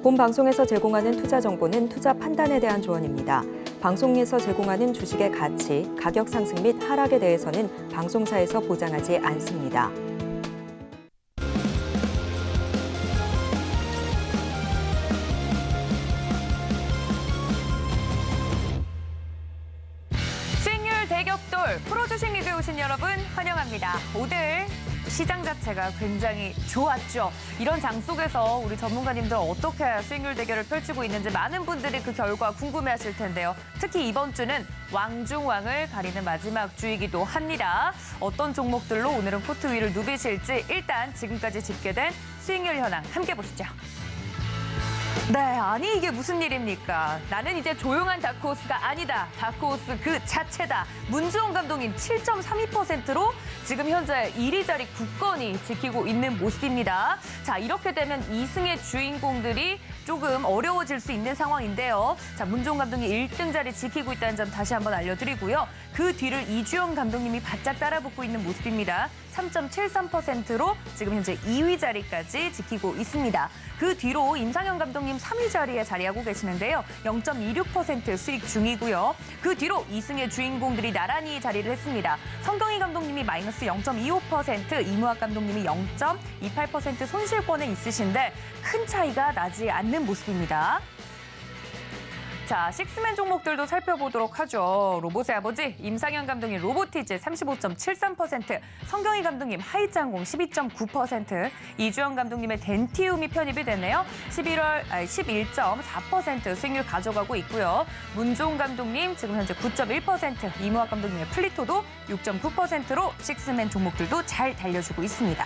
본 방송에서 제공하는 투자 정보는 투자 판단에 대한 조언입니다. 방송에서 제공하는 주식의 가치, 가격 상승 및 하락에 대해서는 방송사에서 보장하지 않습니다. 수익률 대격돌 프로주식 리뷰에 오신 여러분 환영합니다. 오늘 시장 자체가 굉장히 좋았죠. 이런 장 속에서 우리 전문가님들 어떻게 수익률 대결을 펼치고 있는지 많은 분들이 그 결과 궁금해하실 텐데요. 특히 이번 주는 왕중왕을 가리는 마지막 주이기도 합니다. 어떤 종목들로 오늘은 코트 위를 누비실지 일단 지금까지 집계된 수익률 현황 함께 보시죠. 네, 아니 이게 무슨 일입니까? 나는 이제 조용한 다크호스가 아니다. 다크호스 그 자체다. 문주홍 감독님 7.32%로 지금 현재 1위 자리 굳건히 지키고 있는 모습입니다. 자, 이렇게 되면 2승의 주인공들이 조금 어려워질 수 있는 상황인데요. 자, 문주홍 감독이 1등 자리 지키고 있다는 점 다시 한번 알려드리고요. 그 뒤를 이주영 감독님이 바짝 따라붙고 있는 모습입니다. 3.73%로 지금 현재 2위 자리까지 지키고 있습니다. 그 뒤로 임상현 감독님 3위 자리에 자리하고 계시는데요. 0.26% 수익 중이고요. 그 뒤로 2승의 주인공들이 나란히 자리를 했습니다. 성경희 감독님이 마이너스 0.25%, 이무학 감독님이 0.28% 손실권에 있으신데 큰 차이가 나지 않는 모습입니다. 자, 식스맨 종목들도 살펴보도록 하죠. 로봇의 아버지 임상현 감독님 로보티즈 35.73%, 성경희 감독님 하이장공 12.9%, 이주영 감독님의 덴티움이 편입이 되네요. 11.4% 수익률 가져가고 있고요. 문종 감독님 지금 현재 9.1%, 이무학 감독님의 플리토도 6.9%로 식스맨 종목들도 잘 달려주고 있습니다.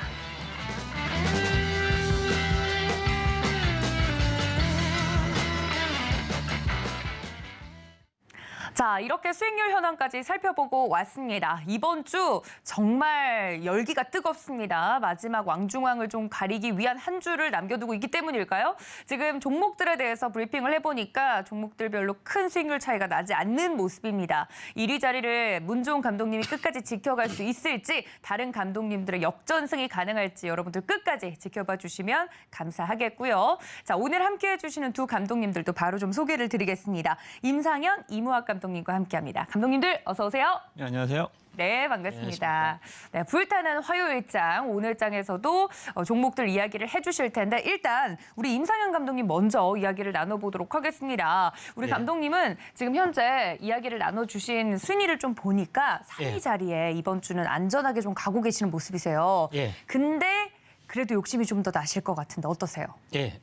자, 이렇게 수익률 현황까지 살펴보고 왔습니다. 이번 주 정말 열기가 뜨겁습니다. 마지막 왕중왕을 좀 가리기 위한 한 주를 남겨두고 있기 때문일까요? 지금 종목들에 대해서 브리핑을 해보니까 종목들별로 큰 수익률 차이가 나지 않는 모습입니다. 1위 자리를 문주홍 감독님이 끝까지 지켜갈 수 있을지, 다른 감독님들의 역전승이 가능할지 여러분들 끝까지 지켜봐 주시면 감사하겠고요. 자, 오늘 함께해 주시는 두 감독님들도 바로 좀 소개를 드리겠습니다. 임상현, 이무학 감독님과 함께합니다. 감독님들 어서 오세요. 네, 안녕하세요. 네, 반갑습니다. 네, 불타는 화요일장, 오늘장에서도 종목들 이야기를 해주실 텐데 일단 우리 임상현 감독님 먼저 이야기를 나눠보도록 하겠습니다. 우리 네. 감독님은 지금 현재 이야기를 나눠주신 순위를 좀 보니까 3위 자리에 이번 주는 안전하게 좀 가고 계시는 모습이세요. 예. 근데 그래도 욕심이 좀 더 나실 것 같은데 어떠세요? 예.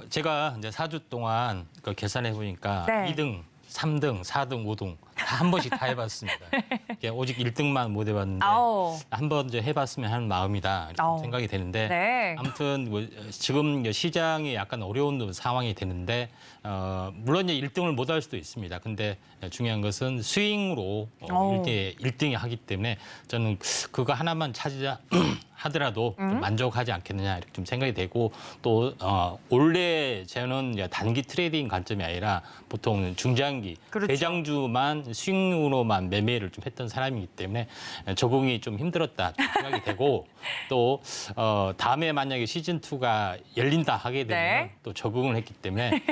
제가 이제 4주 동안 그 계산해 보니까 네. 2등, 3등, 4등, 5등 다 한 번씩 다 해봤습니다. 이게 오직 1등만 못 해봤는데 한 번 이제 해봤으면 하는 마음이다 이렇게 생각이 되는데 네. 아무튼 뭐 지금 시장이 약간 어려운 상황이 되는데 물론 이제 1등을 못 할 수도 있습니다. 근데 중요한 것은 스윙으로 1등이 하기 때문에 저는 그거 하나만 찾자 하더라도 좀 만족하지 않겠느냐 이렇게 좀 생각이 되고 또 원래 저는 이제 단기 트레이딩 관점이 아니라 보통 중장기 그렇죠. 대장주만 스윙으로만 매매를 좀 했던 사람이기 때문에 적응이 좀 힘들었다 생각이 되고 또 다음에 만약에 시즌 2가 열린다 하게 되면 네. 또 적응을 했기 때문에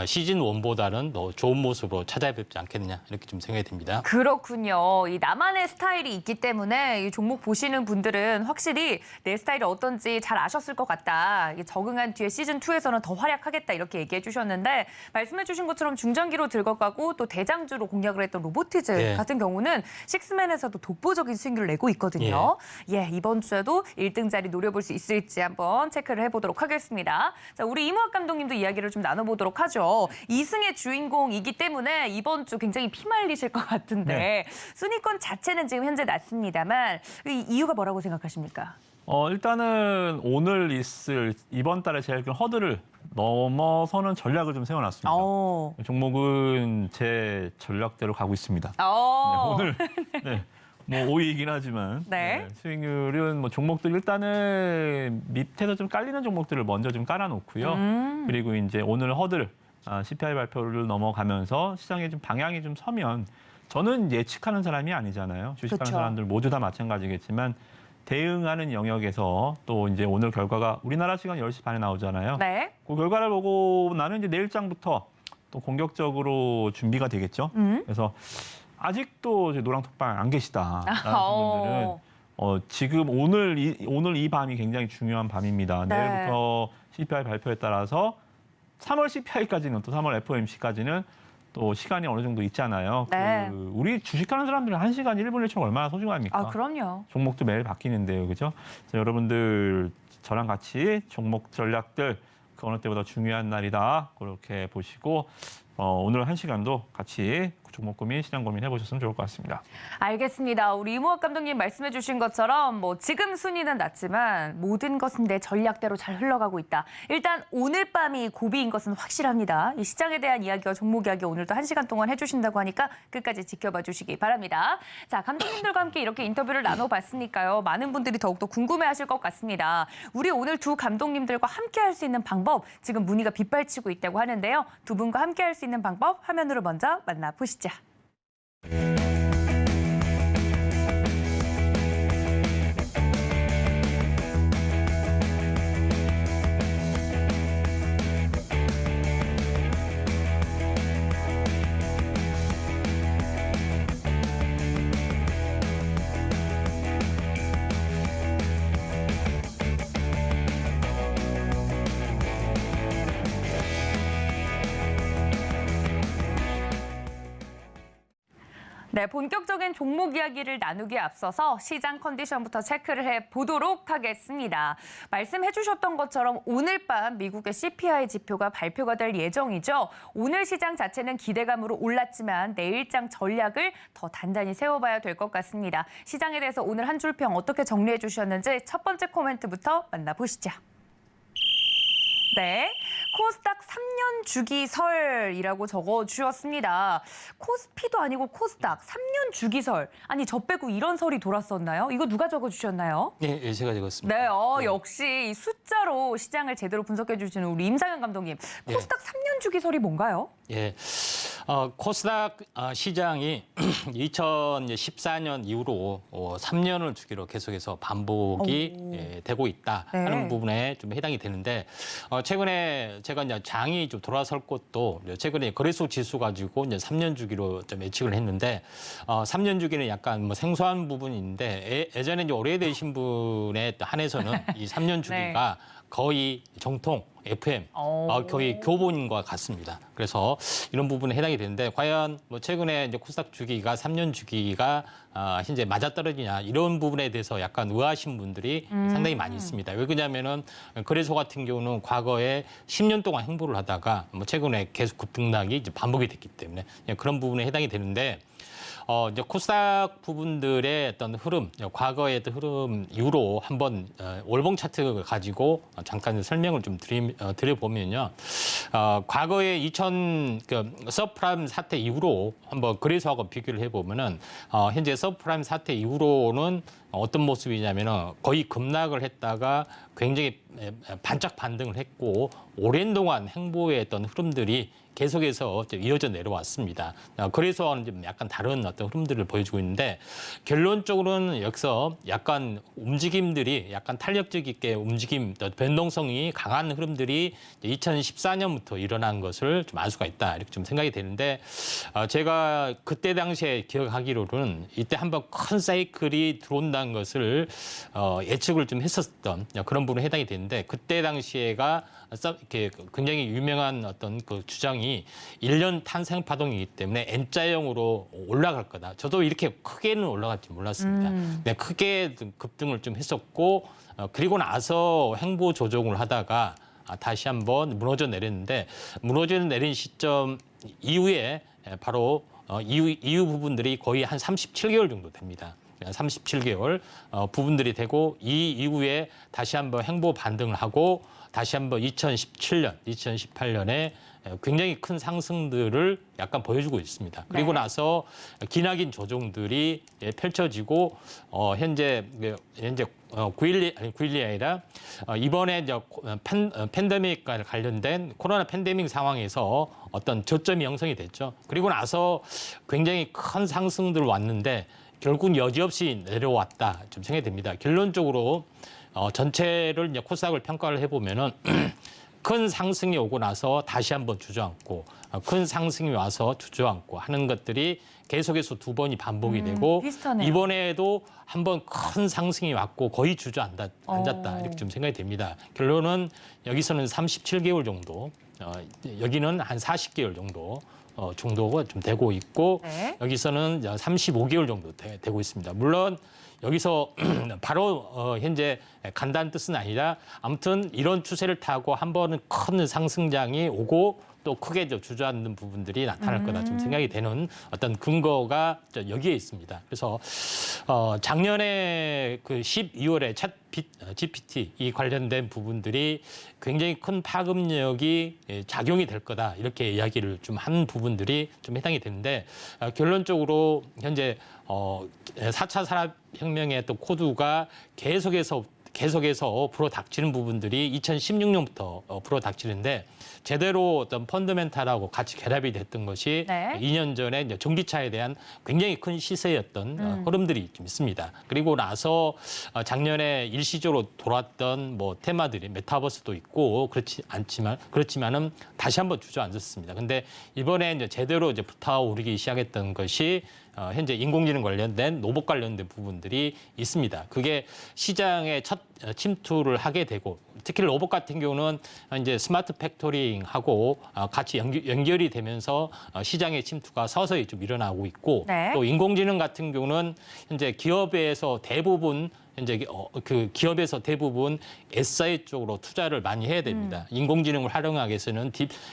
시즌 1보다는 더 좋은 모습으로 찾아뵙지 않겠느냐 이렇게 좀 생각이 듭니다. 그렇군요. 이 나만의 스타일이 있기 때문에 이 종목 보시는 분들은 확실히 내 스타일이 어떤지 잘 아셨을 것 같다. 적응한 뒤에 시즌2에서는 더 활약하겠다 이렇게 얘기해 주셨는데 말씀해 주신 것처럼 중장기로 들어가고 또 대장주로 공략을 했던 로보티즈 예. 같은 경우는 식스맨에서도 독보적인 수익률을 내고 있거든요. 예, 이번 주에도 1등 자리 노려볼 수 있을지 한번 체크를 해보도록 하겠습니다. 자, 우리 이무학 감독님도 이야기를 좀 나눠보도록 하죠. 2승의 주인공이기 때문에 이번 주 굉장히 피말리실 것 같은데 순위권 자체는 지금 현재 낮습니다만 이 이유가 뭐라고 생각하십니까? 일단은 오늘 있을 이번 달에 제일 큰 허들을 넘어서는 전략을 좀 세워놨습니다. 종목은 제 전략대로 가고 있습니다. 네, 오늘 뭐 5위이긴 하지만 수익률은 뭐 종목들 일단은 밑에서 좀 깔리는 종목들을 먼저 좀 깔아놓고요. 그리고 이제 오늘 허들 CPI 발표를 넘어가면서 시장의 좀 방향이 좀 서면 저는 예측하는 사람이 아니잖아요. 주식하는 그쵸. 사람들 모두 다 마찬가지겠지만 대응하는 영역에서 또 이제 오늘 결과가 우리나라 시간 10시 반에 나오잖아요. 네. 그 결과를 보고 나면 이제 내일장부터 또 공격적으로 준비가 되겠죠. 그래서 아직도 이제 노랑톡방 안 계시다라는 분들은 지금 오늘 이 밤이 굉장히 중요한 밤입니다. 네. 내일부터 CPI 발표에 따라서 3월 CPI까지는 또 3월 FOMC까지는 또 시간이 어느 정도 있잖아요. 네. 우리 주식하는 사람들은 1시간 1분 1초 얼마나 소중합니까? 아, 그럼요. 종목도 매일 바뀌는데요. 그죠? 그래서 여러분들 저랑 같이 종목 전략들 그 어느 때보다 중요한 날이다. 그렇게 보시고 오늘 1시간도 같이 종목 고민, 시장 고민 해보셨으면 좋을 것 같습니다. 알겠습니다. 우리 이모학 감독님 말씀해 주신 것처럼 뭐 지금 순위는 낮지만 모든 것은 내 전략대로 잘 흘러가고 있다. 일단 오늘 밤이 고비인 것은 확실합니다. 이 시장에 대한 이야기와 종목 이야기 오늘도 1시간 동안 해주신다고 하니까 끝까지 지켜봐 주시기 바랍니다. 자, 감독님들과 함께 이렇게 인터뷰를 나눠봤으니까요. 많은 분들이 더욱더 궁금해하실 것 같습니다. 우리 오늘 두 감독님들과 함께 할 수 있는 방법 지금 문의가 빗발치고 있다고 하는데요. 두 분과 함께 할 수 있는 방법 화면으로 먼저 만나보시죠. 네, 본격적인 종목 이야기를 나누기에 앞서서 시장 컨디션부터 체크를 해보도록 하겠습니다. 말씀해 주셨던 것처럼 오늘 밤 미국의 CPI 지표가 발표가 될 예정이죠. 오늘 시장 자체는 기대감으로 올랐지만 내일장 전략을 더 단단히 세워봐야 될 것 같습니다. 시장에 대해서 오늘 한 줄 평 어떻게 정리해 주셨는지 첫 번째 코멘트부터 만나보시죠. 네, 코스닥 3년 주기설이라고 적어주셨습니다. 코스피도 아니고 코스닥 3년 주기설. 아니, 저 빼고 이런 설이 돌았었나요? 이거 누가 적어주셨나요? 예, 제가 적었습니다. 네, 역시 이 숫자로 시장을 제대로 분석해 주시는 우리 임상현 감독님. 코스닥 3년 주기설이 뭔가요? 예, 코스닥 시장이 2014년 이후로 3년을 주기로 계속해서 반복이 되고 있다 하는 부분에 좀 해당이 되는데 최근에 제가 이제 장이 좀 돌아설 것도 최근에 거래소 지수 가지고 이제 3년 주기로 좀 예측을 했는데 3년 주기는 약간 뭐 생소한 부분인데 예전에 이제 오래되신 분에 한해서는 이 3년 주기가 거의 정통 FM 거의 교본과 같습니다. 그래서 이런 부분에 해당이 되는데 과연 뭐 최근에 이제 코스닥 주기가 3년 주기가 현재 맞아떨어지냐 이런 부분에 대해서 약간 의아하신 분들이 상당히 많이 있습니다. 왜 그러냐면은 거래소 같은 경우는 과거에 10년 동안 행보를 하다가 뭐 최근에 계속 급등락이 이제 반복이 됐기 때문에 그런 부분에 해당이 되는데. 이제 코스닥 부분들의 어떤 흐름, 과거의 어떤 흐름 이후로 한번 월봉 차트 가지고 잠깐 설명을 좀 드려보면요. 과거에 서프라임 사태 이후로 한번 거래소하고 비교를 해보면은 현재 서프라임 사태 이후로는 어떤 모습이냐면은 거의 급락을 했다가 굉장히 반짝 반등을 했고 오랜 동안 행보의 어떤 흐름들이 계속해서 이어져 내려왔습니다. 거래소와는 좀 약간 다른 어떤 흐름들을 보여주고 있는데 결론적으로는 여기서 약간 움직임들이 약간 탄력적이게 움직임, 변동성이 강한 흐름들이 2014년부터 일어난 것을 좀 알 수가 있다 이렇게 좀 생각이 되는데 제가 그때 당시에 기억하기로는 이때 한번 큰 사이클이 들어온다는 것을 예측을 좀 했었던 그런 부분에 해당이 되는데 그때 당시에가 이렇게 굉장히 유명한 어떤 그 주장이 1년 탄생 파동이기 때문에 N자형으로 올라갈 거다. 저도 이렇게 크게는 올라갈지 몰랐습니다. 크게 급등을 좀 했었고 그리고 나서 행보 조정을 하다가 다시 한번 무너져 내렸는데 무너져 내린 시점 이후에 바로 이후 부분들이 거의 한 37개월 정도 됩니다. 37개월 부분들이 되고 이 이후에 다시 한번 행보 반등을 하고 다시 한번 2017년, 2018년에 굉장히 큰 상승들을 약간 보여주고 있습니다. 그리고 나서 기나긴 조정들이 펼쳐지고 현재 9.12 아니라 이번에 팬데믹과 관련된 코로나 팬데믹 상황에서 어떤 저점이 형성이 됐죠. 그리고 나서 굉장히 큰 상승들 왔는데 결국 여지없이 내려왔다 좀 생각이 됩니다. 결론적으로 전체를 이제 코스닥을 평가를 해보면은 큰 상승이 오고 나서 다시 한번 주저앉고 큰 상승이 와서 주저앉고 하는 것들이 계속해서 두 번이 반복이 되고 비슷하네요. 이번에도 한번 큰 상승이 왔고 거의 주저앉았다 이렇게 좀 생각이 됩니다. 결론은 여기서는 37개월 정도, 여기는 한 40개월 정도 정도가 좀 되고 있고 네. 여기서는 35개월 정도 되고 있습니다. 물론 여기서 바로 현재 간다는 뜻은 아니라 아무튼 이런 추세를 타고 한 번은 큰 상승장이 오고 또 크게 주저앉는 부분들이 나타날 거다 좀 생각이 되는 어떤 근거가 여기에 있습니다. 그래서 작년에 그 12월에 챗 GPT 이 관련된 부분들이 굉장히 큰 파급력이 작용이 될 거다 이렇게 이야기를 좀 한 부분들이 좀 해당이 되는데 결론적으로 현재 4차 산업혁명의 또 코드가 계속해서 불어닥치는 부분들이 2016년부터 불어닥치는데 제대로 어떤 펀더멘탈하고 같이 결합이 됐던 것이 네. 2년 전에 이제 전기차에 대한 굉장히 큰 시세였던 흐름들이 좀 있습니다. 그리고 나서 작년에 일시적으로 돌았던 뭐 테마들이 메타버스도 있고 그렇지만은 다시 한번 주저앉았습니다. 근데 이번에 이제 제대로 이제 불타오르기 시작했던 것이 현재 인공지능 관련된 로봇 관련된 부분들이 있습니다. 그게 시장에 첫 침투를 하게 되고 특히 로봇 같은 경우는 이제 스마트 팩토링하고 같이 연결이 되면서 시장의 침투가 서서히 좀 일어나고 있고 네. 또 인공지능 같은 경우는 현재 기업에서 대부분 그 기업에서 대부분 SI 쪽으로 투자를 많이 해야 됩니다. 인공지능을 활용하기 위해서는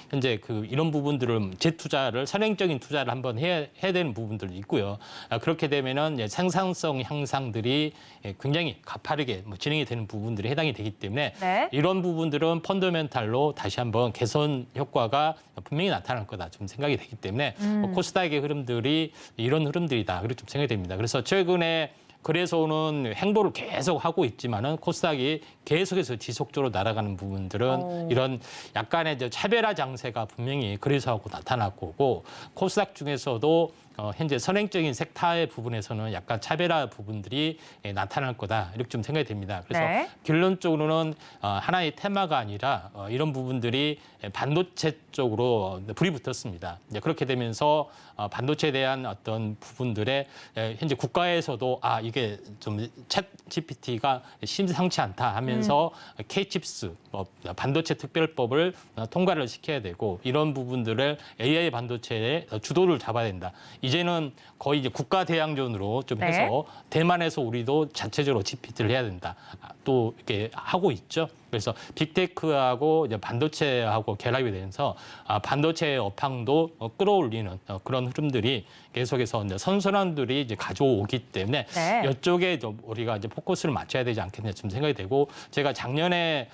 현재 이런 부분들을 재투자를 선행적인 투자를 한번 해야 되는 부분들도 있고요. 그렇게 되면은 생산성 향상들이 굉장히 가파르게 진행이 되는 부분들이 해당이 되기 때문에 네. 이런 부분들은 펀더멘탈로 다시 한번 개선 효과가 분명히 나타날 거다 좀 생각이 되기 때문에 코스닥의 흐름들이 이런 흐름들이다 그렇게 좀 생각이 됩니다. 그래서 최근에 그래서는 행보를 계속 하고 있지만은 코스닥이 계속해서 지속적으로 날아가는 부분들은 이런 약간의 차별화 장세가 분명히 그래서 하고 나타날 거고 코스닥 중에서도 현재 선행적인 섹터의 부분에서는 약간 차별화 부분들이 나타날 거다 이렇게 좀 생각이 됩니다. 그래서 네. 결론적으로는 하나의 테마가 아니라 이런 부분들이 반도체 쪽으로 불이 붙었습니다. 이제 그렇게 되면서 반도체에 대한 어떤 부분들에 현재 국가에서도 이게 좀 챗 GPT가 심상치 않다 하면서 K-칩스 반도체 특별법을 통과를 시켜야 되고 이런 부분들을 AI 반도체의 주도를 잡아야 된다. 이제는 거의 이제 국가 대항전으로 좀 네. 해서 대만에서 우리도 자체적으로 GPT를 해야 된다. 또 이렇게 하고 있죠. 그래서 빅테크하고 이제 반도체하고 결합이 되면서 반도체의 업황도 끌어올리는 그런 흐름들이 계속해서 이제 선순환들이 이제 가져오기 때문에 네. 이쪽에 좀 우리가 이제 포커스를 맞춰야 되지 않겠냐 좀 생각이 되고 제가 작년에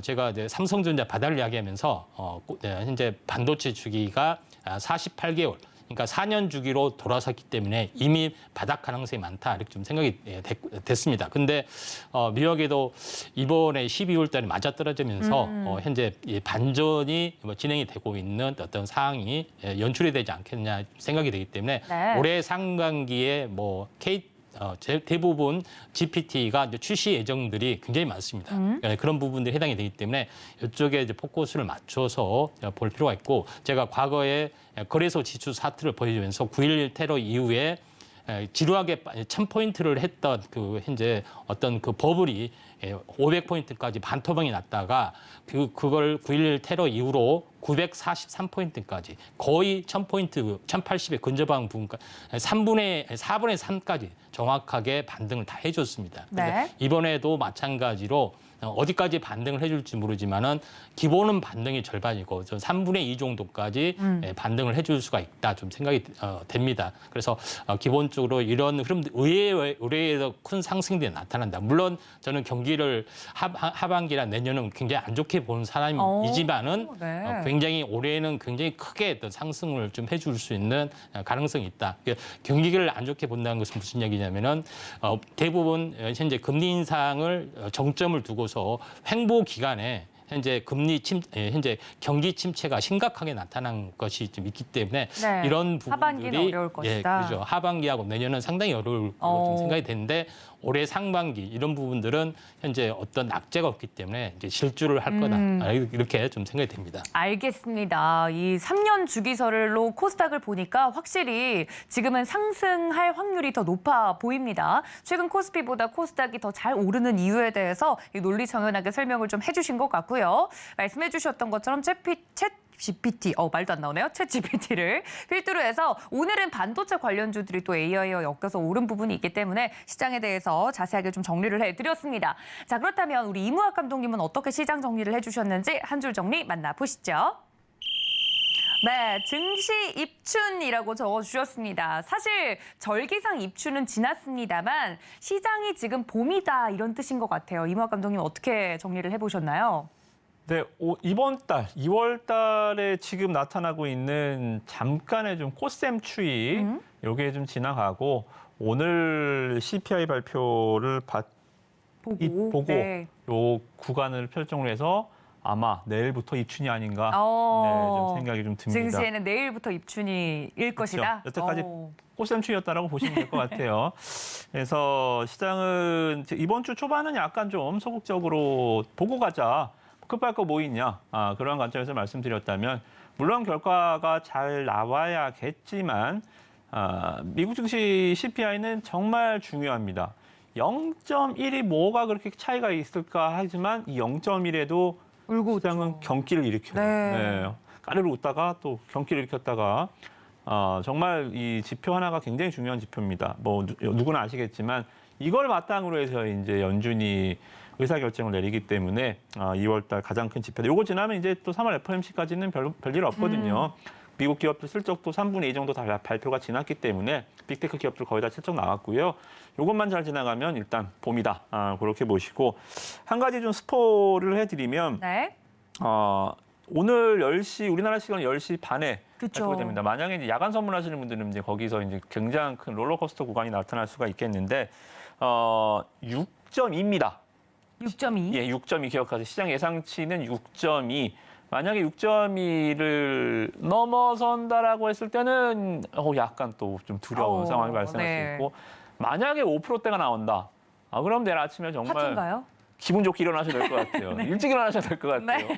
제가 이제 삼성전자 바닥을 이야기하면서 현재 반도체 주기가 48개월. 그러니까 4년 주기로 돌아섰기 때문에 이미 바닥 가능성이 많다 이렇게 좀 생각이 됐습니다. 근데 묘하게도 이번에 12월 달에 맞아떨어지면서 현재 이 반전이 진행이 되고 있는 어떤 상황이 연출이 되지 않겠냐 생각이 되기 때문에 네. 올해 상반기에 대부분 GPT가 이제 출시 예정들이 굉장히 많습니다. 그런 부분들이 해당이 되기 때문에 이쪽에 이제 포커스를 맞춰서 볼 필요가 있고 제가 과거에 거래소 지수 차트를 보여주면서 9.11 테러 이후에 지루하게 1000포인트를 했던 현재 어떤 버블이 500포인트까지 반토막이 났다가 그걸 9.11 테러 이후로 943포인트까지 거의 1000포인트, 1080에 근접한 부분까지 4분의 3까지 정확하게 반등을 다 해줬습니다. 네. 이번에도 마찬가지로 어디까지 반등을 해줄지 모르지만은 기본은 반등이 절반이고 3분의 2 정도까지 반등을 해줄 수가 있다 좀 생각이 됩니다. 그래서 기본적으로 이런 흐름들 의외로 큰 상승들이 나타난다. 물론 저는 경기를 하반기나 내년은 굉장히 안 좋게 보는 사람이지만은 네. 굉장히 올해는 굉장히 크게 또 상승을 좀 해줄 수 있는 가능성이 있다. 경기를 안 좋게 본다는 것은 무슨 얘기냐면은 대부분 현재 금리 인상을 정점을 두고서 횡보 기간에 현재 현재 경기 침체가 심각하게 나타난 것이 좀 있기 때문에 네. 이런 부분들이 하반기는 어려울 것이다. 그렇죠. 하반기하고 내년은 상당히 어려울 걸로 좀 생각이 되는데 올해 상반기 이런 부분들은 현재 어떤 낙제가 없기 때문에 이제 실주를 할 거다 이렇게 좀 생각이 됩니다. 알겠습니다. 이 3년 주기설로 코스닥을 보니까 확실히 지금은 상승할 확률이 더 높아 보입니다. 최근 코스피보다 코스닥이 더 잘 오르는 이유에 대해서 논리정연하게 설명을 좀 해주신 것 같고요. 말씀해 주셨던 것처럼 GPT, 말도 안 나오네요. 챗 GPT를 필두로 해서 오늘은 반도체 관련주들이 또 AI와 엮여서 오른 부분이 있기 때문에 시장에 대해서 자세하게 좀 정리를 해드렸습니다. 자, 그렇다면 우리 이무학 감독님은 어떻게 시장 정리를 해주셨는지 한 줄 정리 만나보시죠. 네, 증시 입춘이라고 적어주셨습니다. 사실 절기상 입춘은 지났습니다만 시장이 지금 봄이다 이런 뜻인 것 같아요. 이무학 감독님 어떻게 정리를 해보셨나요? 네, 이번 달 2월 달에 지금 나타나고 있는 잠깐의 좀 꽃샘 추위 요게 좀 지나가고 오늘 CPI 발표를 보고 네. 요 구간을 설정을 해서 아마 내일부터 입춘이 아닌가 좀 생각이 좀 듭니다. 증시에는 내일부터 입춘이일 것이다. 여태까지 꽃샘 추위였다라고 보시면 될 것 같아요. 그래서 시장은 이번 주 초반은 약간 좀 소극적으로 보고 가자. 급할 거 뭐 있냐. 그런 관점에서 말씀드렸다면 물론 결과가 잘 나와야겠지만 미국 증시 CPI는 정말 중요합니다. 0.1이 뭐가 그렇게 차이가 있을까 하지만 이 0.1에도 시장은 경기를 일으켜요. 네. 까르르 웃다가 또 경기를 일으켰다가 정말 이 지표 하나가 굉장히 중요한 지표입니다. 뭐 누구나 아시겠지만 이걸 바탕으로 해서 이제 연준이 의사결정을 내리기 때문에 2월달 가장 큰 지표다. 요거 지나면 이제 또 3월 FOMC까지는 별일 없거든요. 미국 기업들 실적도 3분의 2 정도 다 발표가 지났기 때문에 빅테크 기업들 거의 다 실적 나왔고요. 요것만 잘 지나가면 일단 봄이다. 그렇게 보시고 한 가지 좀 스포를 해드리면 네. 오늘 10시 우리나라 시간 10시 반에 그쵸. 발표가 됩니다. 만약에 이제 야간 선물하시는 분들은 이제 거기서 이제 굉장히 큰 롤러코스터 구간이 나타날 수가 있겠는데 6.2입니다. 6.2? 예, 6.2 기억하세요. 시장 예상치는 6.2. 만약에 6.2를 넘어선다라고 했을 때는 약간 또 좀 두려운 상황이 발생할 수 있고 만약에 5%대가 나온다. 그럼 내일 아침에 정말 파티인가요? 기분 좋게 일어나셔야 될 것 같아요. 일찍 일어나셔야 될 것 같아요.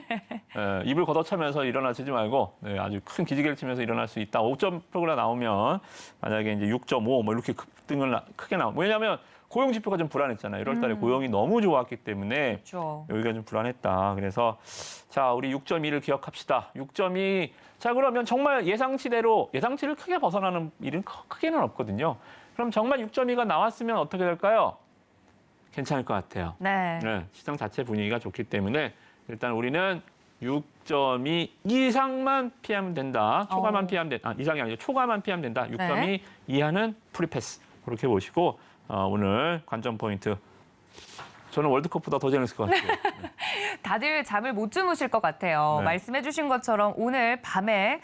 입을 걷어차면서 일어나시지 말고 아주 큰 기지개를 치면서 일어날 수 있다. 5%가 나오면 만약에 이제 6.5 뭐 이렇게 급등을 크게 나오면 왜냐하면 고용 지표가 좀 불안했잖아요. 1월 달에 고용이 너무 좋았기 때문에 그렇죠. 여기가 좀 불안했다. 그래서 자, 우리 6.2를 기억합시다. 6.2. 자, 그러면 정말 예상치대로 예상치를 크게 벗어나는 일은 크게는 없거든요. 그럼 정말 6.2가 나왔으면 어떻게 될까요? 괜찮을 것 같아요. 네. 시장 자체 분위기가 좋기 때문에 일단 우리는 6.2 이상만 피하면 된다. 초과만 피하면 된다. 이상이 아니고 초과만 피하면 된다. 6.2 이하는 프리패스. 그렇게 보시고 오늘 관전 포인트. 저는 월드컵보다 더 재밌을 것 같아요. 다들 잠을 못 주무실 것 같아요. 말씀해 주신 것처럼 오늘 밤에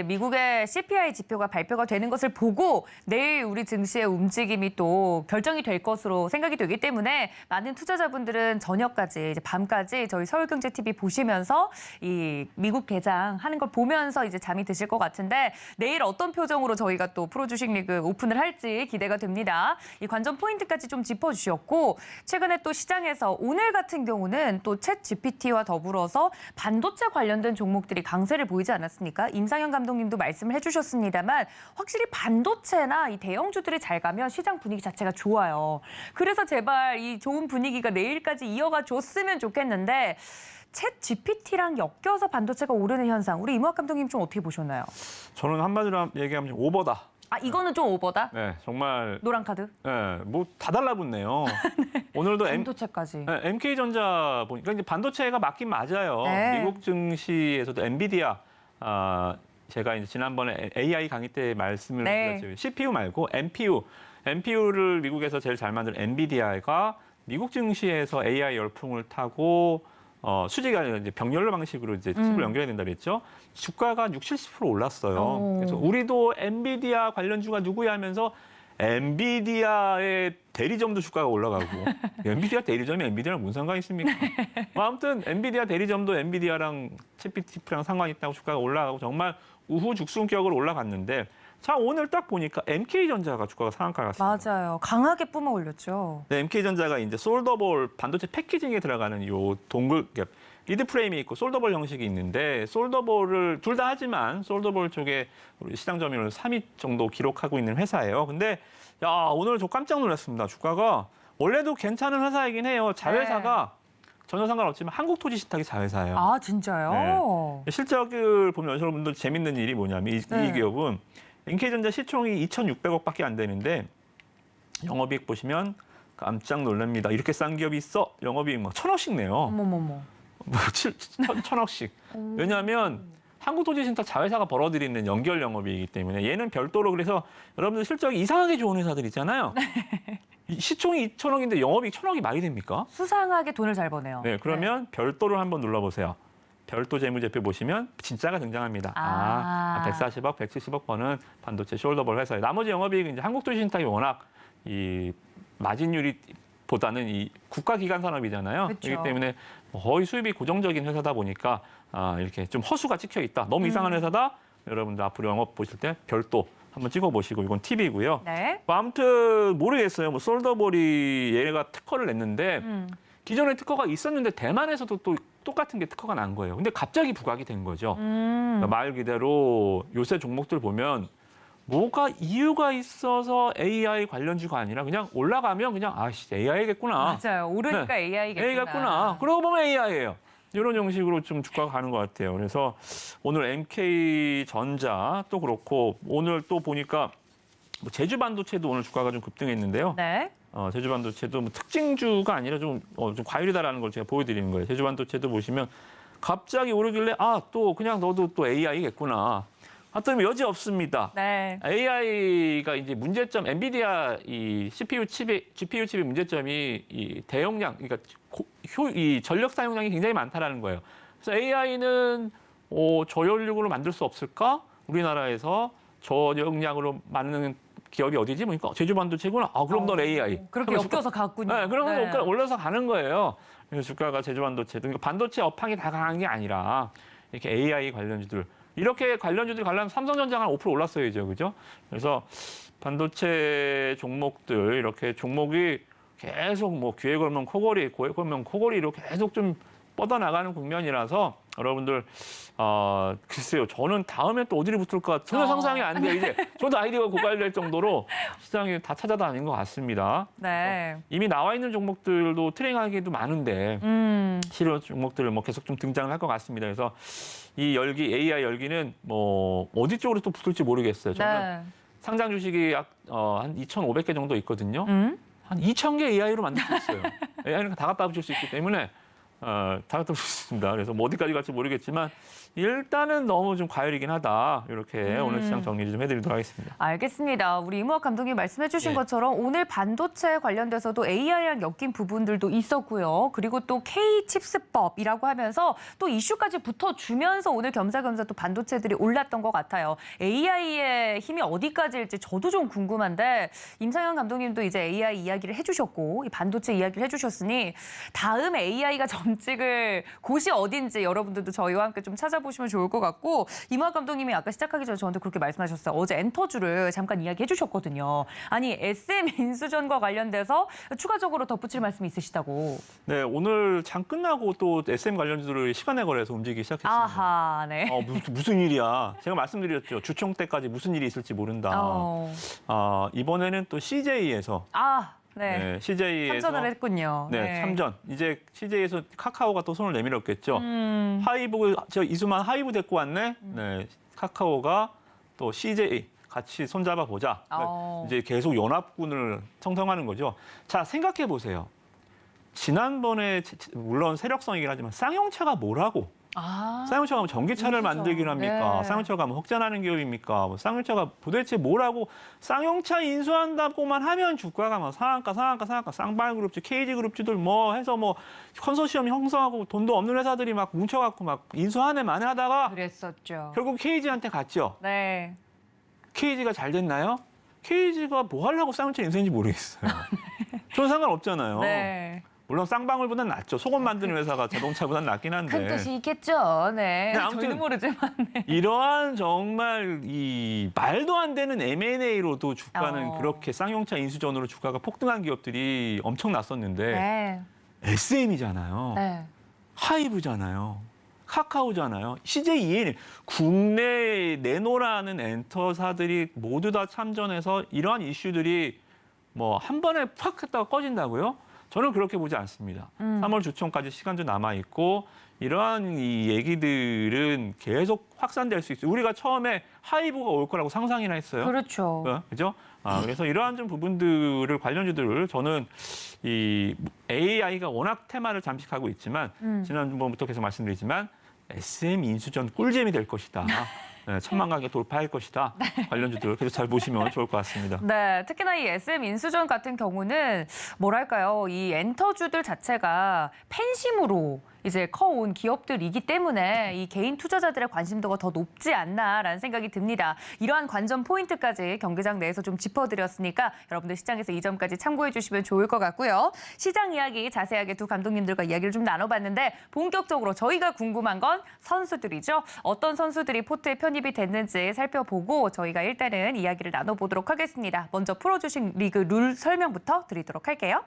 미국의 CPI 지표가 발표가 되는 것을 보고 내일 우리 증시의 움직임이 또 결정이 될 것으로 생각이 되기 때문에 많은 투자자분들은 저녁까지 이제 밤까지 저희 서울경제TV 보시면서 이 미국 개장하는 걸 보면서 이제 잠이 드실 것 같은데 내일 어떤 표정으로 저희가 또 프로주식 리그 오픈을 할지 기대가 됩니다. 이 관전 포인트까지 좀 짚어주셨고 최근에 또 시장에서 오늘 같은 경우는 또 챗 GPT와 더불어서 반도체 관련된 종목들이 강세를 보이지 않았습니까? 임상현 감독님도 말씀을 해주셨습니다만 확실히 반도체나 이 대형주들이 잘 가면 시장 분위기 자체가 좋아요. 그래서 제발 이 좋은 분위기가 내일까지 이어가 줬으면 좋겠는데 챗 GPT랑 엮여서 반도체가 오르는 현상 우리 이무학 감독님 좀 어떻게 보셨나요? 저는 한마디로 얘기하면 좀 오버다. 이거는 좀 오버다? 네, 정말. 노란 카드? 네, 뭐 다 달라붙네요. 오늘도 반도체까지. MK전자 보니까 이제 반도체가 맞긴 맞아요. 미국 증시에서도 엔비디아 제가 이제 지난번에 AI 강의 때 말씀을 드렸죠. CPU 말고 NPU를 미국에서 제일 잘 만드는 엔비디아가 미국 증시에서 AI 열풍을 타고 수지가 이제 병렬 방식으로 이제 칩을 연결해야 된다 그랬죠. 주가가 60, 70% 올랐어요. 그래서 우리도 엔비디아 관련주가 누구야 하면서 엔비디아의 대리점도 주가가 올라가고 엔비디아 대리점이 엔비디아랑 무슨 상관이 있습니까? 뭐 아무튼 엔비디아 대리점도 엔비디아랑 챗GPT랑 상관이 있다고 주가가 올라가고 정말 우후죽순격으로 올라갔는데 자 오늘 딱 보니까 MK전자가 주가가 상한가 갔습니다. 맞아요. 강하게 뿜어 올렸죠. 네, MK전자가 이제 솔더볼 반도체 패키징에 들어가는 요 동글 리드 프레임이 있고 솔더볼 형식이 있는데 솔더볼을 둘 다 하지만 솔더볼 쪽에 우리 시장 점유율 3위 정도 기록하고 있는 회사예요. 근데 야 오늘 저 깜짝 놀랐습니다. 주가가 원래도 괜찮은 회사이긴 해요. 자회사가 전혀 상관없지만 한국토지신탁이 자회사예요. 아 진짜요? 네. 실적을 보면 여러분들 재밌는 일이 뭐냐면 이 기업은 MK전자 시총이 2,600억밖에 안 되는데 영업이익 보시면 깜짝 놀랍니다. 이렇게 싼 기업이 있어? 영업이익 막 1,000억씩 내요. 어머머머. 뭐 1,000억씩. 왜냐하면 한국토지신탁 자회사가 벌어들이는 연결 영업이기 때문에 얘는 별도로 그래서 여러분들 실적이 이상하게 좋은 회사들 있잖아요. 시총이 2,000억인데 영업이익 1,000억이 말이 됩니까? 수상하게 돈을 잘 버네요. 네, 그러면 별도를 한번 눌러보세요. 별도 재무제표 보시면 진짜가 등장합니다. 140억, 170억 버는 반도체 숄더볼 회사예요. 나머지 영업이익은 이제 한국토지신탁이 워낙 이 마진율이 보다는 이 국가기관 산업이잖아요. 그렇죠. 그렇기 때문에 거의 수입이 고정적인 회사다 보니까 이렇게 좀 허수가 찍혀 있다. 너무 이상한 회사다. 여러분들 앞으로 영업 보실 때 별도 한번 찍어보시고 이건 팁이고요. 네. 뭐 아무튼 모르겠어요. 뭐 솔더볼이 얘가 특허를 냈는데 기존에 특허가 있었는데 대만에서도 또 똑같은 게 특허가 난 거예요. 근데 갑자기 부각이 된 거죠. 그러니까 말 그대로 요새 종목들 보면 뭐가 이유가 있어서 AI 관련주가 아니라 그냥 올라가면 그냥 아씨 AI겠구나. 맞아요. 오르니까 AI겠구나. AI겠구나. 그러고 보면 AI예요. 이런 형식으로 좀 주가가 가는 것 같아요. 그래서 오늘 MK전자 또 그렇고 오늘 또 보니까 뭐 제주반도체도 오늘 주가가 좀 급등했는데요. 네. 제주반도체도 뭐 특징주가 아니라 좀 과율이다라는 걸 제가 보여드리는 거예요. 제주반도체도 보시면 갑자기 오르길래 또 그냥 너도 또 AI겠구나. 하여튼 여지 없습니다. 네. AI가 이제 문제점, 엔비디아 이 GPU 칩의 문제점이 이 대용량, 그러니까 이 전력 사용량이 굉장히 많다라는 거예요. 그래서 AI는 저연력으로 만들 수 없을까? 우리나라에서 저용량으로 만드는 기업이 어디지? 보니까 제주반도체구나. 그럼 넌 AI. 그렇게 엮여서 갔군요. 네, 그러면 올라서 가는 거예요. 그래서 주가가 제주반도체, 그러니까 반도체 업황이 다 강한 게 아니라 이렇게 AI 관련주들. 이렇게 관련주들이 가려면 삼성전자가 한 5% 올랐어야죠. 그죠? 그래서 반도체 종목들, 이렇게 종목이 계속 뭐 귀에 걸면 코걸이, 고에 걸면 코걸이로 계속 좀 뻗어나가는 국면이라서 여러분들, 글쎄요. 저는 다음에 또 어디를 붙을까 전혀 상상이 안 돼요. 이제 저도 아이디어가 고갈될 정도로 시장이 다 찾아다닌 것 같습니다. 네. 이미 나와 있는 종목들도 트레이딩하기도 많은데 실효 종목들을 뭐 계속 좀 등장을 할 것 같습니다. 그래서 이 열기, AI 열기는 뭐 어디 쪽으로 또 붙을지 모르겠어요. 저는 상장 주식이 한 2,500개 정도 있거든요. 한 2,000개 AI로 만들 수 있어요. AI는 다 갖다 붙일 수 있기 때문에 다 갖다 붙일 수 있습니다. 그래서 뭐 어디까지 갈지 모르겠지만 일단은 너무 좀 과열이긴 하다. 이렇게 오늘 시장 정리 좀 해드리도록 하겠습니다. 알겠습니다. 우리 이무학 감독님 말씀해 주신 네. 것처럼 오늘 반도체 관련돼서도 AI랑 엮인 부분들도 있었고요. 그리고 또 K칩스법이라고 하면서 또 이슈까지 붙어주면서 오늘 겸사겸사 또 반도체들이 올랐던 것 같아요. AI의 힘이 어디까지일지 저도 좀 궁금한데 임상현 감독님도 이제 AI 이야기를 해주셨고 이 반도체 이야기를 해주셨으니 다음 AI가 점찍을 곳이 어딘지 여러분들도 저희와 함께 좀 찾아보시면 좋을 것 같고 이무학 감독님이 아까 시작하기 전에 저한테 그렇게 말씀하셨어요. 어제 엔터주를 잠깐 이야기해 주셨거든요. 아니 SM 인수전과 관련돼서 추가적으로 덧붙일 말씀이 있으시다고. 네, 오늘 장 끝나고 또 SM 관련주들이 시간에 걸려서 움직이기 시작했습니다. 아하, 네. 무슨 일이야. 제가 말씀드렸죠. 주총 때까지 무슨 일이 있을지 모른다. 이번에는 또 CJ에서 네. CJ에서 참전을 했군요. 네, 참전. 이제 CJ에서 카카오가 또 손을 내밀었겠죠. 하이브, 저 이수만 하이브 데리고 왔네. 네, 카카오가 또 CJ 같이 손잡아 보자. 이제 계속 연합군을 형성하는 거죠. 자, 생각해 보세요. 지난번에 물론 세력성이긴 하지만 쌍용차가 뭐라고? 쌍용차가 뭐 전기차를 만들기로 합니까? 네. 쌍용차가 뭐 흑자나는 기업입니까? 뭐 쌍용차가 도대체 뭐라고? 쌍용차 인수한다고만 하면 주가가 뭐 상한가, 쌍발그룹주, KG그룹주들 뭐 해서 뭐 컨소시엄 형성하고 돈도 없는 회사들이 막 뭉쳐갖고 막 인수하네 만에 하다가 그랬었죠. 결국 KG한테 갔죠. 네. KG가 잘 됐나요? KG가 뭐 하려고 쌍용차 인수인지 모르겠어요. 저는 상관없잖아요. 네. 물론 쌍방울보다는 낫죠. 속옷 만드는 회사가 자동차보다는 낫긴 한데. 큰 뜻이 있겠죠. 네. 아무튼 저희는 모르지만. 네. 이러한 정말 이 말도 안 되는 M&A로도 주가는 어. 그렇게 쌍용차 인수전으로 주가가 폭등한 기업들이 엄청 났었는데 네. SM이잖아요. 네. 하이브잖아요. 카카오잖아요. CJ ENM. 국내에 내놓으라는 엔터사들이 모두 다 참전해서 이러한 이슈들이 뭐 한 번에 팍 했다가 꺼진다고요? 저는 그렇게 보지 않습니다. 3월 주총까지 시간 좀 남아 있고 이러한 이 얘기들은 계속 확산될 수 있어요. 우리가 처음에 하이브가 올 거라고 상상이나 했어요. 그렇죠. 그죠? 그래서 이러한 좀 부분들을 관련주들을 저는 이 AI가 워낙 테마를 잠식하고 있지만 지난번부터 계속 말씀드리지만 SM 인수전 꿀잼이 될 것이다. 네, 1000만 가격 돌파할 것이다. 관련주들 계속 잘 보시면 좋을 것 같습니다. 네, 특히나 이 SM 인수전 같은 경우는 뭐랄까요, 이 엔터주들 자체가 팬심으로 이제 커온 기업들이기 때문에 이 개인 투자자들의 관심도가 더 높지 않나라는 생각이 듭니다. 이러한 관전 포인트까지 경기장 내에서 좀 짚어드렸으니까 여러분들 시장에서 이 점까지 참고해 주시면 좋을 것 같고요. 시장 이야기 자세하게 두 감독님들과 이야기를 좀 나눠봤는데 본격적으로 저희가 궁금한 건 선수들이죠. 어떤 선수들이 포트에 편입이 됐는지 살펴보고 저희가 일단은 이야기를 나눠보도록 하겠습니다. 먼저 프로주식 리그 룰 설명부터 드리도록 할게요.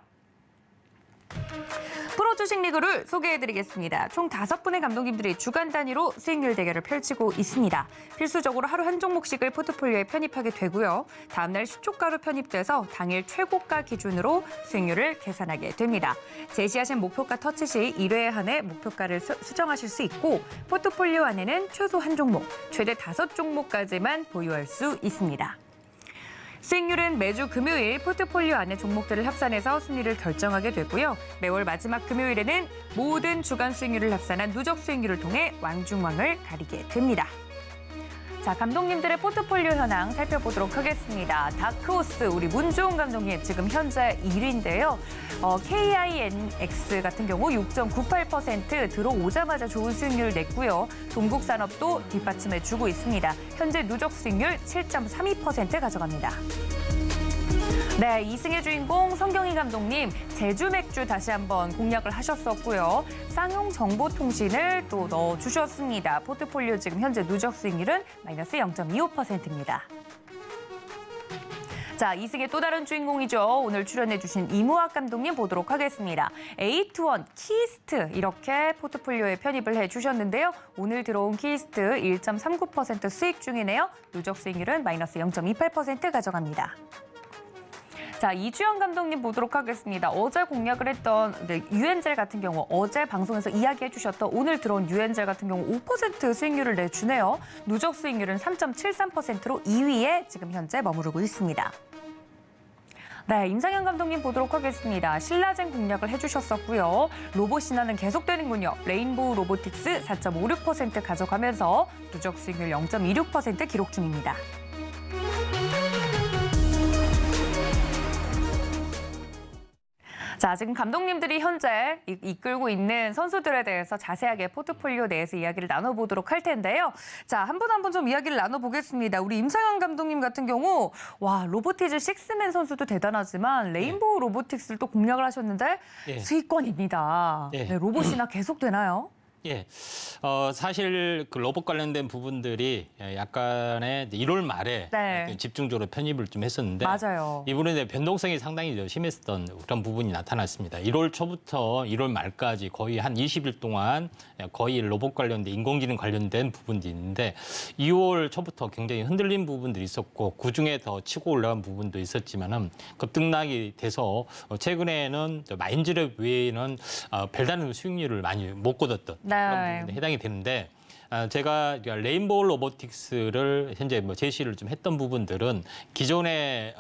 프로주식 리그를 소개해드리겠습니다. 총 5분의 감독님들이 주간 단위로 수익률 대결을 펼치고 있습니다. 필수적으로 하루 한 종목씩을 포트폴리오에 편입하게 되고요. 다음날 시초가로 편입돼서 당일 최고가 기준으로 수익률을 계산하게 됩니다. 제시하신 목표가 터치 시 1회에 한해 목표가를 수정하실 수 있고 포트폴리오 안에는 최소 한 종목, 최대 5종목까지만 보유할 수 있습니다. 수익률은 매주 금요일 포트폴리오 안에 종목들을 합산해서 순위를 결정하게 되고요. 매월 마지막 금요일에는 모든 주간 수익률을 합산한 누적 수익률을 통해 왕중왕을 가리게 됩니다. 자, 감독님들의 포트폴리오 현황 살펴보도록 하겠습니다. 다크호스 우리 문주홍 감독님 지금 현재 1위인데요. KINX 같은 경우 6.98% 들어오자마자 좋은 수익률을 냈고요. 동국산업도 뒷받침해주고 있습니다. 현재 누적 수익률 7.32% 가져갑니다. 네, 2승의 주인공 성경희 감독님 제주 맥주 다시 한번 공략을 하셨었고요. 쌍용 정보통신을 또 넣어주셨습니다. 포트폴리오 지금 현재 누적 수익률은 마이너스 0.25%입니다. 자, 2승의 또 다른 주인공이죠. 오늘 출연해주신 이무학 감독님 보도록 하겠습니다. 에이트원, 키스트 이렇게 포트폴리오에 편입을 해주셨는데요. 오늘 들어온 키스트 1.39% 수익 중이네요. 누적 수익률은 마이너스 0.28% 가져갑니다. 자, 이주영 감독님 보도록 하겠습니다. 어제 공략을 했던 유엔젤 같은 경우 어제 방송에서 이야기해 주셨던 오늘 들어온 유엔젤 같은 경우 5% 수익률을 내주네요. 누적 수익률은 3.73%로 2위에 지금 현재 머무르고 있습니다. 네, 임상현 감독님 보도록 하겠습니다. 신라젠 공략을 해주셨었고요. 로봇 신화는 계속되는군요. 레인보우 로보틱스 4.56% 가져가면서 누적 수익률 0.26% 기록 중입니다. 자, 지금 감독님들이 현재 이끌고 있는 선수들에 대해서 자세하게 포트폴리오 내에서 이야기를 나눠보도록 할 텐데요. 자, 한 분 한 분 좀 이야기를 나눠보겠습니다. 우리 임상현 감독님 같은 경우 와 로보티즈 식스맨 선수도 대단하지만 레인보우 로보틱스를 또 공략을 하셨는데 예. 수익권입니다. 예. 네, 로봇이나 계속 되나요? 예, 사실 그 로봇 관련된 부분들이 약간의 1월 말에 네. 집중적으로 편입을 좀 했었는데 맞아요. 이번에 변동성이 상당히 심했었던 그런 부분이 나타났습니다. 1월 초부터 1월 말까지 거의 한 20일 동안 거의 로봇 관련된 인공지능 관련된 부분들이 있는데 2월 초부터 굉장히 흔들린 부분들이 있었고 그중에 더 치고 올라간 부분도 있었지만은 급등락이 돼서 최근에는 마인즈랩 외에는 별다른 수익률을 많이 못 거뒀던 그런 부분에 해당이 되는데 제가 레인보우 로보틱스를 현재 뭐 제시를 좀 했던 부분들은 기존에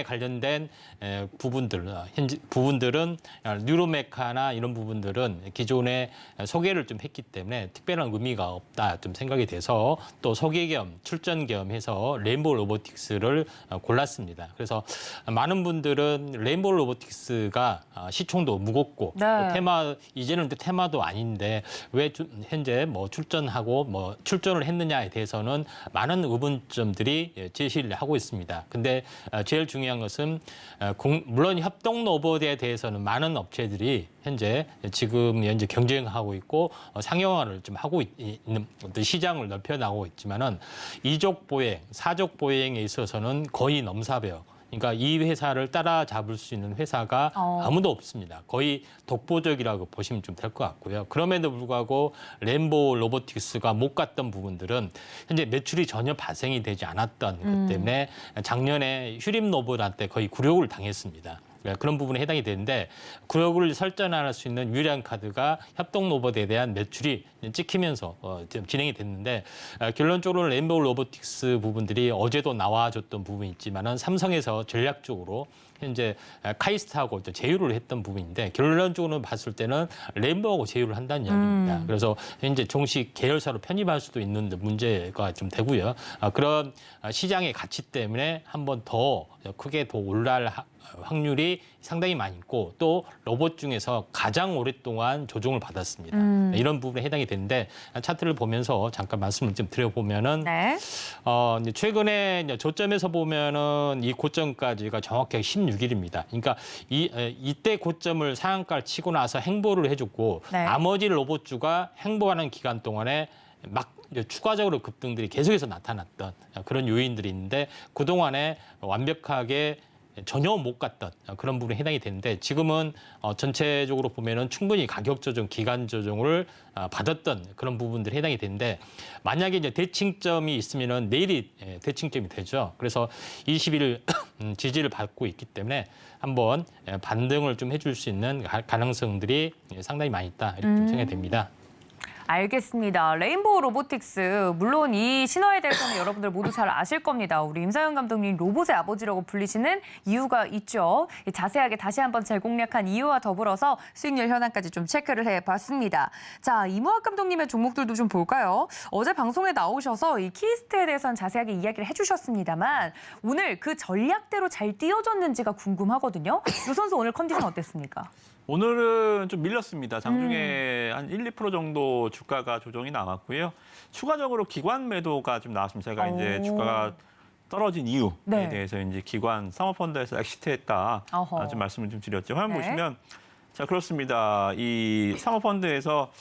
관련된 부분들은 뉴로메카나 이런 부분들은 기존에 소개를 좀 했기 때문에 특별한 의미가 없다 좀 생각이 돼서 또 소개 겸 출전 겸 해서 레인보우 로보틱스를 골랐습니다. 그래서 많은 분들은 레인보우 로보틱스가 시총도 무겁고 네. 이제는 테마도 아닌데 왜 현재 뭐 출전하고 뭐 출전을 했느냐에 대해서는 많은 의문점들이 제시를 하고 있습니다. 근데 제일 중요한 것은 물론 협동 로봇에 대해서는 많은 업체들이 현재 경쟁하고 있고 상용화를 좀 하고 있는 어떤 시장을 넓혀나가고 있지만은 이족 보행, 사족 보행에 있어서는 거의 넘사벽. 그러니까 이 회사를 따라잡을 수 있는 회사가 아무도 없습니다. 거의 독보적이라고 보시면 좀 될 것 같고요. 그럼에도 불구하고 램보 로보틱스가 못 갔던 부분들은 현재 매출이 전혀 발생이 되지 않았던 것 때문에 작년에 휴림 로봇한테 거의 굴욕을 당했습니다. 그런 부분에 해당이 되는데 굴욕을 설전할 수 있는 유리한 카드가 협동 로봇에 대한 매출이 찍히면서 좀 진행이 됐는데 결론적으로 램보 로보틱스 부분들이 어제도 나와줬던 부분이 있지만은 삼성에서 전략적으로 현재 카이스트하고 제휴를 했던 부분인데 결론적으로 봤을 때는 램보하고 제휴를 한다는 이야기입니다. 그래서 현재 종식 계열사로 편입할 수도 있는 문제가 좀 되고요. 그런 시장의 가치 때문에 한 번 더 크게 더 올라갈 확률이 상당히 많이 있고 또 로봇 중에서 가장 오랫동안 조종을 받았습니다. 이런 부분에 해당이 되는데 차트를 보면서 잠깐 말씀을 좀 드려보면은 네. 이제 최근에 저점에서 보면은 이 고점까지가 정확하게 16일입니다. 그러니까 이때 고점을 상한가를 치고 나서 행보를 해줬고 네. 나머지 로봇주가 행보하는 기간 동안에 막 추가적으로 급등들이 계속해서 나타났던 그런 요인들이 있는데 그동안에 완벽하게 전혀 못 갔던 그런 부분에 해당이 되는데 지금은 전체적으로 보면은 충분히 가격 조정, 기간 조정을 받았던 그런 부분들이 해당이 되는데 만약에 이제 대칭점이 있으면은 내일이 대칭점이 되죠. 그래서 20일 지지를 받고 있기 때문에 한번 반등을 좀 해줄 수 있는 가능성들이 상당히 많이 있다 이렇게 좀 생각이 됩니다. 알겠습니다. 레인보우 로보틱스, 물론 이 신화에 대해서는 여러분들 모두 잘 아실 겁니다. 우리 임상현 감독님 로봇의 아버지라고 불리시는 이유가 있죠. 자세하게 다시 한번 재공략한 이유와 더불어서 수익률 현황까지 좀 체크를 해봤습니다. 자, 이무학 감독님의 종목들도 좀 볼까요? 어제 방송에 나오셔서 이 키스트에 대해서는 자세하게 이야기를 해주셨습니다만 오늘 그 전략대로 잘 띄워졌는지가 궁금하거든요. 유 선수 오늘 컨디션 어땠습니까? 오늘은 좀 밀렸습니다. 장중에 한 1, 2% 정도 주가가 조정이 나왔고요. 추가적으로 기관 매도가 좀 나왔습니다. 제가 이제 주가가 떨어진 이유에 네. 대해서 이제 기관 사모펀드에서 엑시트했다 좀 말씀을 좀 드렸죠. 화면 네. 보시면 자 그렇습니다. 이 사모펀드에서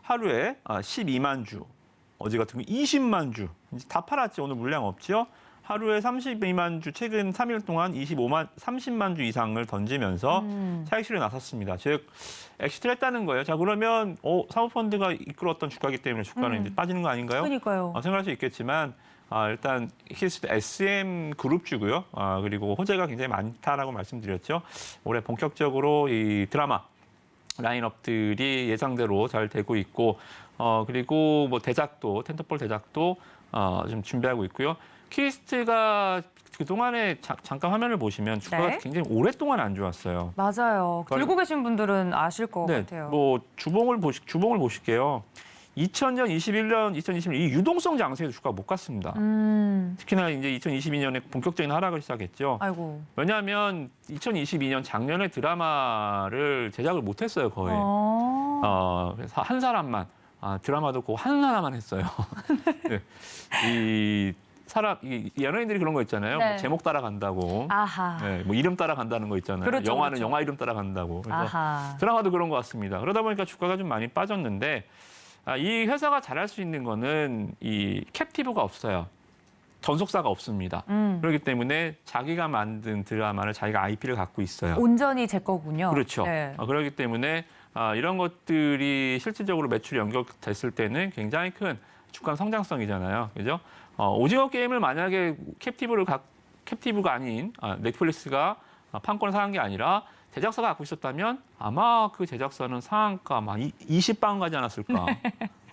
하루에 12만 주, 어제 같은 거 20만 주 이제 다 팔았지. 오늘 물량 없죠. 하루에 32만 주, 최근 3일 동안 30만 주 이상을 던지면서 차익실에 나섰습니다. 즉, 엑시트를 했다는 거예요. 자, 그러면 사모펀드가 이끌었던 주가이기 때문에 주가는 이제 빠지는 거 아닌가요? 그러니까요. 생각할 수 있겠지만 일단 키스트 SM 그룹주고요. 그리고 호재가 굉장히 많다라고 말씀드렸죠. 올해 본격적으로 이 드라마 라인업들이 예상대로 잘 되고 있고 그리고 뭐 대작도 텐트폴 대작도 좀 준비하고 있고요. 키스트가 그동안에 잠깐 화면을 보시면 주가가 네. 굉장히 오랫동안 안 좋았어요. 맞아요. 들고 계신 분들은 아실 것 네, 같아요. 뭐 주봉을 보실게요. 2000년, 21년, 2021년 이 유동성 장세에도 주가가 못 갔습니다. 특히나 이제 2022년에 본격적인 하락을 시작했죠. 아이고. 왜냐하면 2022년 작년에 드라마를 제작을 못했어요 거의. 그래서 한 사람만 드라마도 꼭 한 사람만 했어요. 네. 이 연예인들이 그런 거 있잖아요. 네. 뭐 제목 따라간다고. 아하. 네, 뭐 이름 따라간다는 거 있잖아요. 그렇죠, 영화는 그렇죠. 영화 이름 따라간다고. 그래서 아하. 드라마도 그런 것 같습니다. 그러다 보니까 주가가 좀 많이 빠졌는데 이 회사가 잘할 수 있는 거는 이 캡티브가 없어요. 전속사가 없습니다. 그렇기 때문에 자기가 만든 드라마를 자기가 IP를 갖고 있어요. 온전히 제 거군요. 그렇죠. 네. 그렇기 때문에 이런 것들이 실질적으로 매출이 연결됐을 때는 굉장히 큰 주가 성장성이잖아요. 그죠? 오징어 게임을 만약에 캡티브가 아닌 넷플릭스가 판권을 사는 게 아니라 제작사가 갖고 있었다면 아마 그 제작사는 상한가 막 20방 가지 않았을까.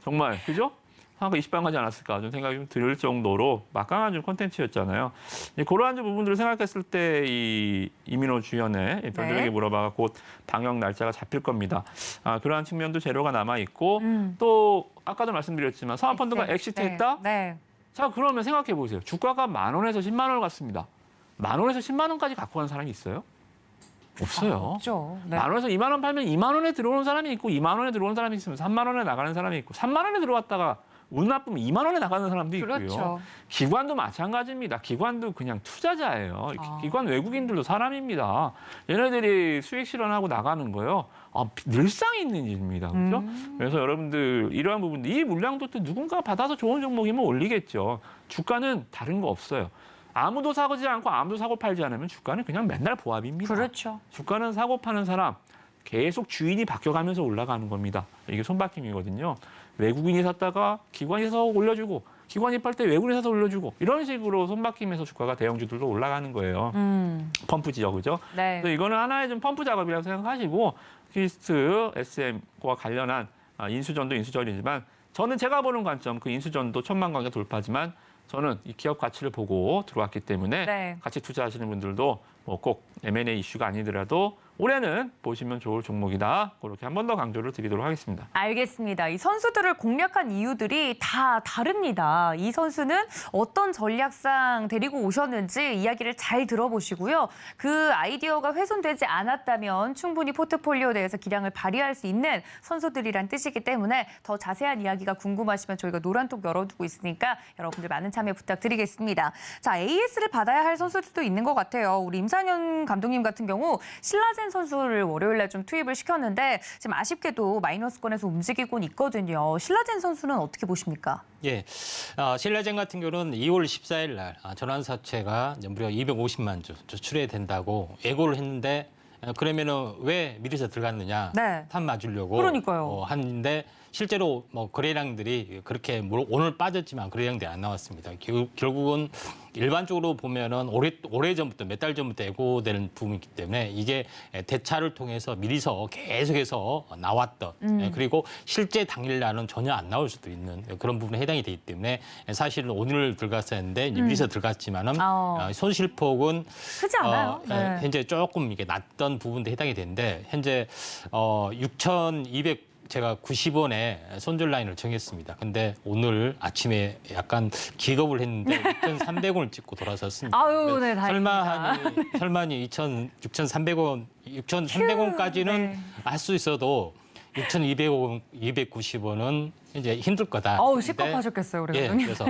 정말 그죠? 상한가 20방 가지 않았을까 좀 생각이 좀 들 정도로 막강한 좀 콘텐츠였잖아요. 그러한 좀 부분들을 생각했을 때 이 이민호 주연의 별들에게 물어봐가 곧 방영 날짜가 잡힐 겁니다. 그러한 측면도 재료가 남아 있고 또 아까도 말씀드렸지만 사모펀드가 엑시트했다. 네. 자 그러면 생각해 보세요. 주가가 10,000원에서 10만 원을 갔습니다. 10,000원에서 10만 원까지 갖고 간 사람이 있어요? 없어요. 없죠. 네. 10,000원에서 2만 원 팔면 2만 원에 들어오는 사람이 있고 2만 원에 들어오는 사람이 있으면 3만 원에 나가는 사람이 있고 3만 원에 들어왔다가 운 나쁘면 2만 원에 나가는 사람도 있고요. 그렇죠. 기관도 마찬가지입니다. 기관도 그냥 투자자예요. 기관 외국인들도 사람입니다. 얘네들이 수익 실현하고 나가는 거요. 늘상 있는 일입니다. 그렇죠? 그래서 여러분들 이러한 부분들 이 물량도 또 누군가 받아서 좋은 종목이면 올리겠죠. 주가는 다른 거 없어요. 아무도 사지 않고 아무도 사고 팔지 않으면 주가는 그냥 맨날 보합입니다. 그렇죠. 주가는 사고 파는 사람 계속 주인이 바뀌어가면서 올라가는 겁니다. 이게 손바뀜이거든요. 외국인이 샀다가 기관이 사서 올려주고 기관이 팔 때 외국인이 사서 올려주고 이런 식으로 손바뀜해서 주가가 대형주들도 올라가는 거예요. 펌프지요, 그죠? 네. 그래서 이거는 하나의 좀 펌프 작업이라고 생각하시고 퀴스트 SM과 관련한 인수전도 인수전이지만 저는 제가 보는 관점 그 인수전도 1,000만 관계 돌파지만 저는 이 기업 가치를 보고 들어왔기 때문에 네. 같이 투자하시는 분들도 뭐 꼭 M&A 이슈가 아니더라도 올해는 보시면 좋을 종목이다. 그렇게 한 번 더 강조를 드리도록 하겠습니다. 알겠습니다. 이 선수들을 공략한 이유들이 다 다릅니다. 이 선수는 어떤 전략상 데리고 오셨는지 이야기를 잘 들어보시고요. 그 아이디어가 훼손되지 않았다면 충분히 포트폴리오 내에서 기량을 발휘할 수 있는 선수들이란 뜻이기 때문에 더 자세한 이야기가 궁금하시면 저희가 노란톡 열어두고 있으니까 여러분들 많은 참여 부탁드리겠습니다. 자, AS를 받아야 할 선수들도 있는 것 같아요. 우리 임상현 감독님 같은 경우 신라젠 선수를 월요일에 좀 투입을 시켰는데 지금 아쉽게도 마이너스권에서 움직이곤 있거든요. 신라젠 선수는 어떻게 보십니까? 예, 신라젠 같은 경우는 2월 14일 날 전환사채가 무려 250만 주 추출해야 된다고 예고를 했는데 그러면은 왜 미리서 들어갔느냐? 네. 탐 맞으려고 그러니까요. 하는데 실제로 뭐 거래량들이 그렇게 오늘 빠졌지만 거래량들이 안 나왔습니다. 결국은 일반적으로 보면은 오래 전부터 몇 달 전부터 예고되는 부분이기 때문에 이게 대차를 통해서 미리서 계속해서 나왔던 그리고 실제 당일날은 전혀 안 나올 수도 있는 그런 부분에 해당이 되기 때문에 사실은 오늘 들어갔었는데 이제 미리서 들어갔지만은 손실폭은 크지 않아요. 네. 현재 조금 이게 낮던 부분도 해당이 되는데 현재 6,200 제가 90원에 손절 라인을 정했습니다. 근데 오늘 아침에 약간 기겁을 했는데 6,300원을 찍고 돌아섰습니다. 아유, 네, 다행입니다. 설마니 6,300원, 6,300원까지는 할 수 있어도 6,200원, 290원은 이제 힘들 거다. 시겁하셨겠어요, 우리 예, 감독님. 그래서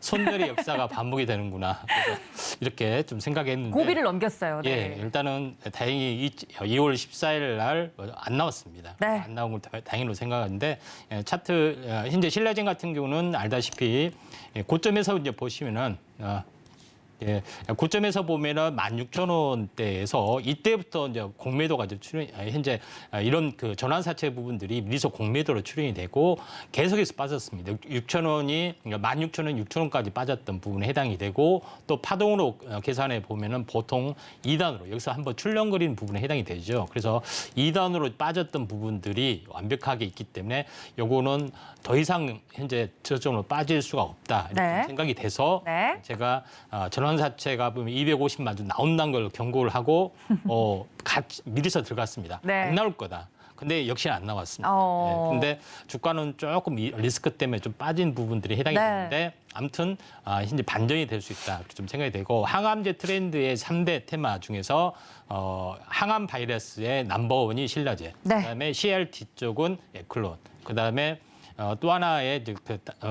손절의 역사가 반복이 되는구나. 그래서 이렇게 좀 생각했는데 고비를 넘겼어요. 네. 예, 일단은 다행히 2월 14일 날 안 나왔습니다. 네. 안 나온 걸 다행으로 생각하는데 차트 현재 신라젠 같은 경우는 알다시피 고점에서 이제 보시면은 고점에서 보면은 16,000원대에서 이때부터 이제 공매도가 이제 현재 이런 그 전환사채 부분들이 미리서 공매도로 출현이 되고 계속해서 빠졌습니다. 6,000원이 16,000원, 6,000원까지 빠졌던 부분에 해당이 되고 또 파동으로 계산해 보면은 보통 2단으로 여기서 한번 출렁거리는 부분에 해당이 되죠. 그래서 2단으로 빠졌던 부분들이 완벽하게 있기 때문에 요거는 더 이상 현재 저점으로 빠질 수가 없다 이렇게 네. 생각이 돼서 제가 전환사채가 보면 250만 주 나온다는 걸 경고를 하고 같이 미리서 들어갔습니다. 네. 안 나올 거다. 근데 역시 안 나왔습니다. 네, 근데 주가는 조금 리스크 때문에 좀 빠진 부분들이 해당이 되는데 아무튼 현재 반전이 될 수 있다 이렇게 좀 생각이 되고 항암제 트렌드의 3대 테마 중에서 항암 바이러스의 넘버원이 신라젠, 그다음에 CRT 쪽은 에클론, 그다음에 또 하나의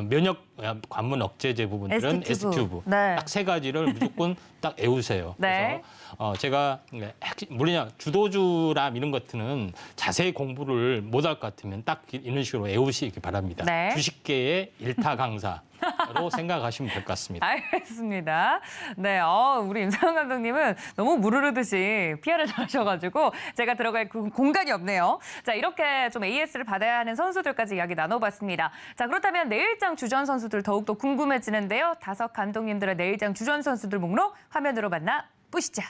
면역 관문 억제제 부분들은 S튜브. 딱 세 가지를 무조건 딱 외우세요. 그래서 제가 물론 주도주람 이런 것들은 자세히 공부를 못할 것 같으면 딱 이런 식으로 외우시기 바랍니다. 주식계의 일타 강사로 생각하시면 될 것 같습니다. 알겠습니다. 네, 우리 임상현 감독님은 너무 무르르듯이 PR을 잘하셔가지고 제가 들어갈 공간이 없네요. 자, 이렇게 좀 AS를 받아야 하는 선수들까지 이야기 나눠봤습니다. 자, 그렇다면 내일장 주전 선수들 더욱더 궁금해지는데요. 5 감독님들의 내일장 주전 선수들 목록 화면으로 만나 보시죠.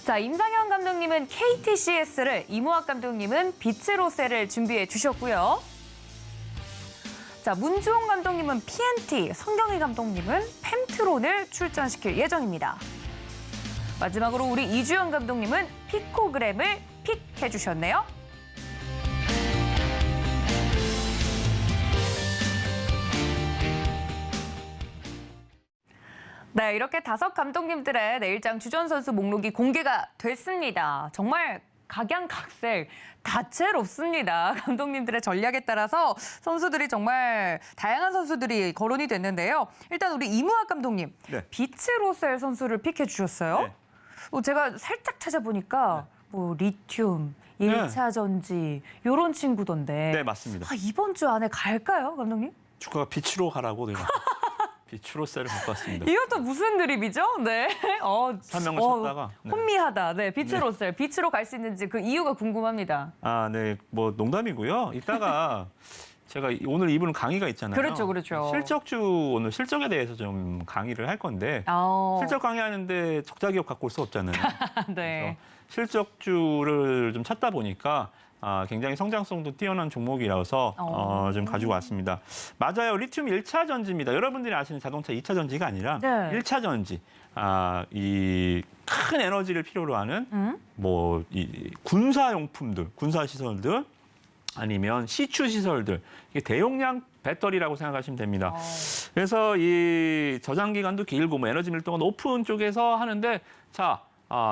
자, 임상현 감독님은 KTCS를, 이무학 감독님은 비츠로세를 준비해 주셨고요. 자, 문주홍 감독님은 PNT, 성경희 감독님은 펜트론을 출전시킬 예정입니다. 마지막으로 우리 이주영 감독님은 피코그램을 픽해 주셨네요. 네, 이렇게 5 감독님들의 내일장 주전 선수 목록이 공개가 됐습니다. 정말 각양각색, 다채롭습니다. 감독님들의 전략에 따라서 선수들이 정말 다양한 선수들이 거론이 됐는데요. 일단 우리 이무학 감독님, 네. 비츠로셀 선수를 픽해 주셨어요. 네. 제가 살짝 찾아보니까 뭐 리튬, 1차 전지 이런 친구던데. 네, 맞습니다. 이번 주 안에 갈까요, 감독님? 주가가 빛으로 가라고 내가 빛으로 셀을 갖고 왔습니다. 이것도 무슨 드립이죠? 네. 설명을 찾다가. 네. 혼미하다. 네, 빛으로셀. 빛으로 갈 수 있는지 그 이유가 궁금합니다. 아, 네. 뭐 농담이고요. 이따가 제가 오늘 이분 강의가 있잖아요. 그렇죠, 그렇죠. 오늘 실적에 대해서 좀 강의를 할 건데 어. 실적 강의하는데 적자 기업 갖고 올 수 없잖아요. 네. 실적주를 좀 찾다 보니까 굉장히 성장성도 뛰어난 종목이라서 좀 가지고 왔습니다. 맞아요. 리튬 1차 전지입니다. 여러분들이 아시는 자동차 2차 전지가 아니라 네. 1차 전지. 이 큰 에너지를 필요로 하는 뭐 이 군사용품들, 군사시설들 아니면 시추시설들, 이게 대용량 배터리라고 생각하시면 됩니다. 그래서 이 저장 기간도 길고 뭐 에너지 밀도가 높은 쪽에서 하는데 자,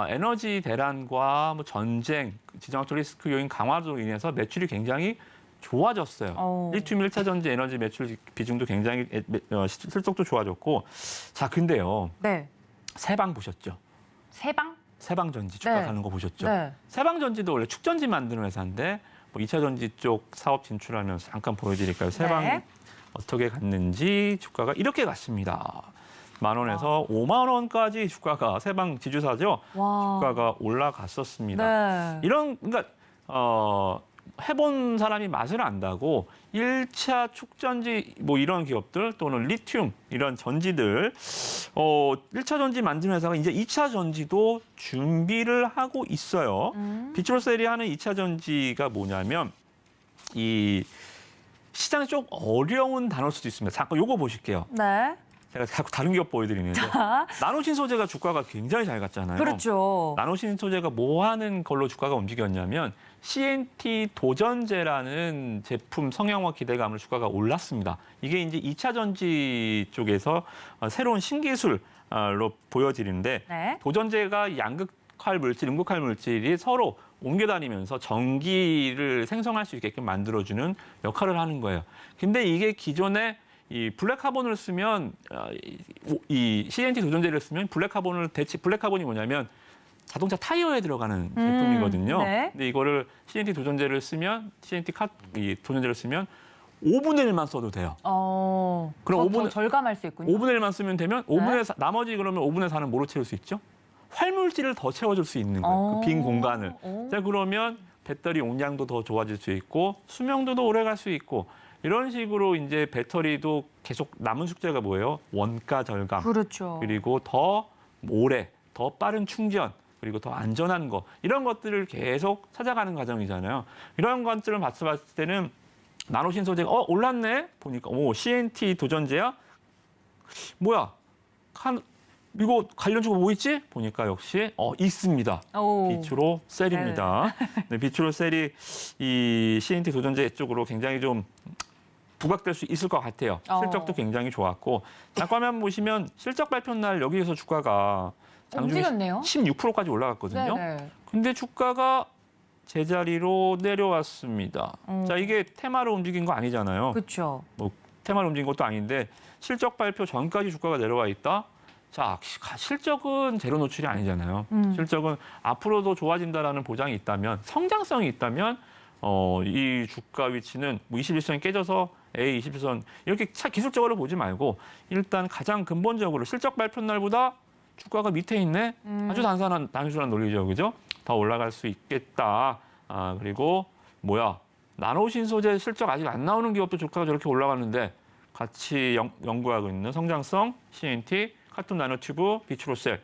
에너지 대란과 뭐 전쟁, 지정학적 리스크 요인 강화로 인해서 매출이 굉장히 좋아졌어요. 리튬 1차 전지 에너지 매출 비중도 굉장히 실적도 좋아졌고. 자, 근데요. 네. 세방 보셨죠? 세방? 세방전지 주가 네. 가는 거 보셨죠? 네. 세방전지도 원래 축전지 만드는 회사인데 뭐 2차 전지 쪽 사업 진출하면서 잠깐 보여드릴까요? 세방 네. 어떻게 갔는지 주가가 이렇게 갔습니다. 10,000원에서 50,000원까지 주가가 세방 지주사죠. 와. 주가가 올라갔었습니다. 네. 그러니까 해본 사람이 맛을 안다고 1차 축전지 뭐 이런 기업들 또는 리튬 이런 전지들 1차 전지 만드는 회사가 이제 2차 전지도 준비를 하고 있어요. 비추로셀이 하는 2차 전지가 뭐냐면 이 시장이 좀 어려운 단어일 수도 있습니다. 잠깐 요거 보실게요. 네. 제가 자꾸 다른 기업 보여드리는데 나노신 소재가 주가가 굉장히 잘 갔잖아요. 그렇죠. 나노신 소재가 뭐 하는 걸로 주가가 움직였냐면 CNT 도전제라는 제품 성형화 기대감으로 주가가 올랐습니다. 이게 이제 2차 전지 쪽에서 새로운 신기술로 보여지는데 네. 도전제가 양극할 물질, 음극할 물질이 서로 옮겨다니면서 전기를 생성할 수 있게끔 만들어주는 역할을 하는 거예요. 근데 이게 기존에 이 블랙카본을 쓰면 이 CNT 도전제를 쓰면 블랙카본이 뭐냐면 자동차 타이어에 들어가는 제품이거든요. 네. 근데 이거를 CNT 도전제를 쓰면 이 도전제를 쓰면 5분의 1만 써도 돼요. 그럼 더 절감할 수 있군요. 5분의 1만 쓰면 되면 5분의 4, 나머지 그러면 5분의 4는 뭐로 채울 수 있죠? 활물질을 더 채워줄 수 있는 거예요. 그 빈 공간을. 자, 그러면 배터리 용량도 더 좋아질 수 있고 수명도도 오래 갈 수 있고 이런 식으로 이제 배터리도 계속 남은 숙제가 뭐예요? 원가 절감. 그렇죠. 그리고 더 오래, 더 빠른 충전, 그리고 더 안전한 거 이런 것들을 계속 찾아가는 과정이잖아요. 이런 것들을 봤을 때는 나노신 소재가 올랐네 보니까 CNT 도전제야? 뭐야? 이거 관련주가 뭐 있지? 보니까 역시 있습니다. 비추로 셀입니다. 네, 비추로 셀이 이 CNT 도전제 쪽으로 굉장히 좀 부각될 수 있을 것 같아요. 실적도 굉장히 좋았고 잠깐 한번 보시면 실적 발표 날 여기에서 주가가 장중에 움직였네요. 16%까지 올라갔거든요. 네네. 근데 주가가 제자리로 내려왔습니다. 자, 이게 테마로 움직인 거 아니잖아요. 그렇죠. 뭐 테마로 움직인 것도 아닌데 실적 발표 전까지 주가가 내려와 있다. 자, 실적은 제로 노출이 아니잖아요. 실적은 앞으로도 좋아진다라는 보장이 있다면, 성장성이 있다면 이 주가 위치는 뭐 21선이 깨져서 A 21선 이렇게 기술적으로 보지 말고 일단 가장 근본적으로 실적 발표 날보다 주가가 밑에 있네. 아주 단순한 논리죠, 그죠? 더 올라갈 수 있겠다. 그리고 나노신 소재 실적 아직 안 나오는 기업도 주가가 저렇게 올라가는데 같이 연구하고 있는 성장성, CNT, 카툰 나노튜브, 비추로셀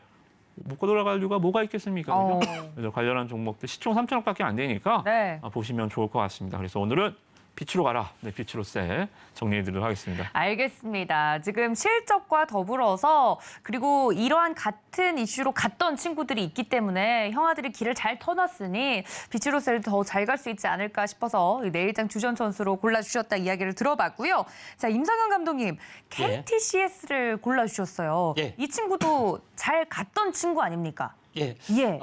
못 돌아갈 이유가 뭐가 있겠습니까? 그죠? 그래서 관련한 종목들 시총 3천억밖에 안 되니까 네. 보시면 좋을 것 같습니다. 그래서 오늘은 빛으로 가라. 네, 빛으로세 정리해드리도록 하겠습니다. 알겠습니다. 지금 실적과 더불어서 그리고 이러한 같은 이슈로 갔던 친구들이 있기 때문에 형아들이 길을 잘 터놨으니 빛으로세를 더 잘 갈 수 있지 않을까 싶어서 내일장 주전 선수로 골라주셨다 이야기를 들어봤고요. 자, 임성현 감독님, KTCS를 골라주셨어요. 예. 이 친구도 잘 갔던 친구 아닙니까? 예. 예.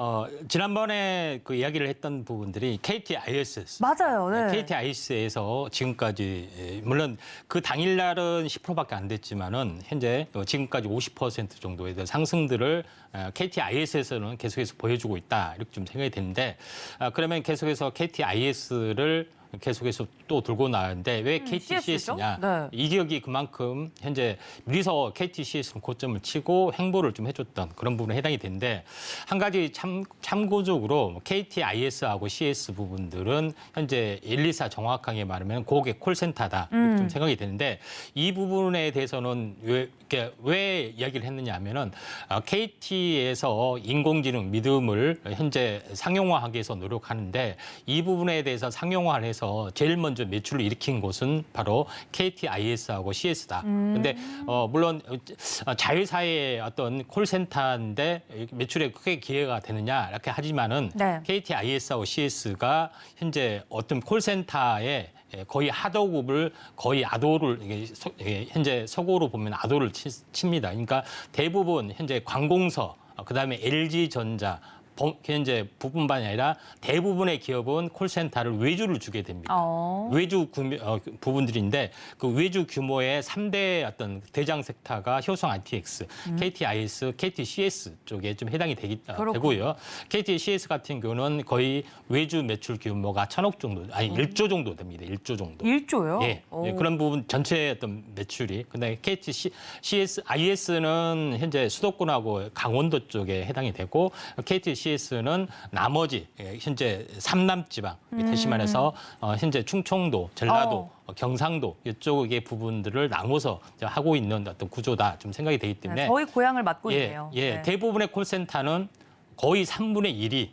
지난번에 그 이야기를 했던 부분들이 KTIS. 맞아요. 네. KTIS에서 지금까지 물론 그 당일날은 10%밖에 안 됐지만은 현재 지금까지 50% 정도의 상승들을 KTIS에서는 계속해서 보여주고 있다 이렇게 좀 생각이 되는데 그러면 계속해서 KTIS를 계속해서 또 들고 나왔는데 왜 KTCS냐? 네. 이 기업이 그만큼 현재 미리서 KTCS는 고점을 치고 행보를 좀 해줬던 그런 부분에 해당이 되는데 한 가지 참고적으로 KTIS하고 CS 부분들은 현재 124 정확하게 말하면 고객 콜센터다 이렇게 좀 생각이 되는데 이 부분에 대해서는 왜 이야기를 했느냐 하면은 KT에서 인공지능 믿음을 현재 상용화하기 위해서 노력하는데 이 부분에 대해서 상용화를 해서 제일 먼저 매출을 일으킨 곳은 바로 KTIS하고 CS다. 근데 물론 자회사의 어떤 콜센터인데 매출에 크게 기여가 되느냐 이렇게 하지만은 네. KTIS하고 CS가 현재 어떤 콜센터에 거의 하도급을 거의 아도를 현재 서구로 보면 아도를 칩니다. 그러니까 대부분 현재 관공서 그다음에 LG전자 현재 부분만이 아니라 대부분의 기업은 콜센터를 외주를 주게 됩니다. 외주 부분들인데 그 외주 규모의 3대 어떤 대장 섹터가 효성 ITX, KTIS, KTCS 쪽에 좀 해당이 되고요. KTCS 같은 경우는 거의 외주 매출 규모가 1,000억 정도, 아니 1조 정도 됩니다. 1조 정도. 1조요? 예, 그런 부분 전체의 어떤 매출이. 근데 KTIS는 현재 수도권하고 강원도 쪽에 해당이 되고 KTCS는 나머지 현재 삼남 지방, 다시 말해서 현재 충청도, 전라도, 경상도 이쪽의 부분들을 나눠서 하고 있는 어떤 구조다 좀 생각이 되기 때문에 저희 고향을 맡고 있네요. 네. 대부분의 콜센터는 거의 3분의 1이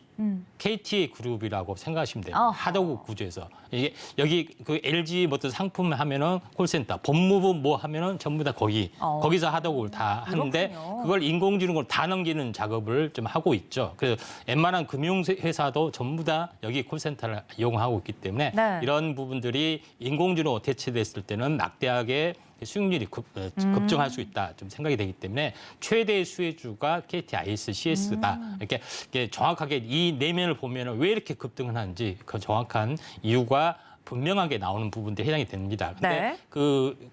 KT 그룹이라고 생각하시면 돼요. 하도급 구조에서 이게 여기 그 LG 뭐 어떤 상품 하면은 콜센터, 법무부 뭐 하면은 전부 다 거기서 하도급을 다 하는데 그렇군요. 그걸 인공지능으로 다 넘기는 작업을 좀 하고 있죠. 그래서 웬만한 금융회사도 전부 다 여기 콜센터를 이용하고 있기 때문에 네. 이런 부분들이 인공지능으로 대체됐을 때는 막대하게 수익률이 급증할 수 있다 좀 생각이 되기 때문에 최대 수혜주가 KTIS, CS다 이렇게 정확하게 이 내면을 보면 왜 이렇게 급등을 하는지 그 정확한 이유가 분명하게 나오는 부분들이 해당이 됩니다. 근데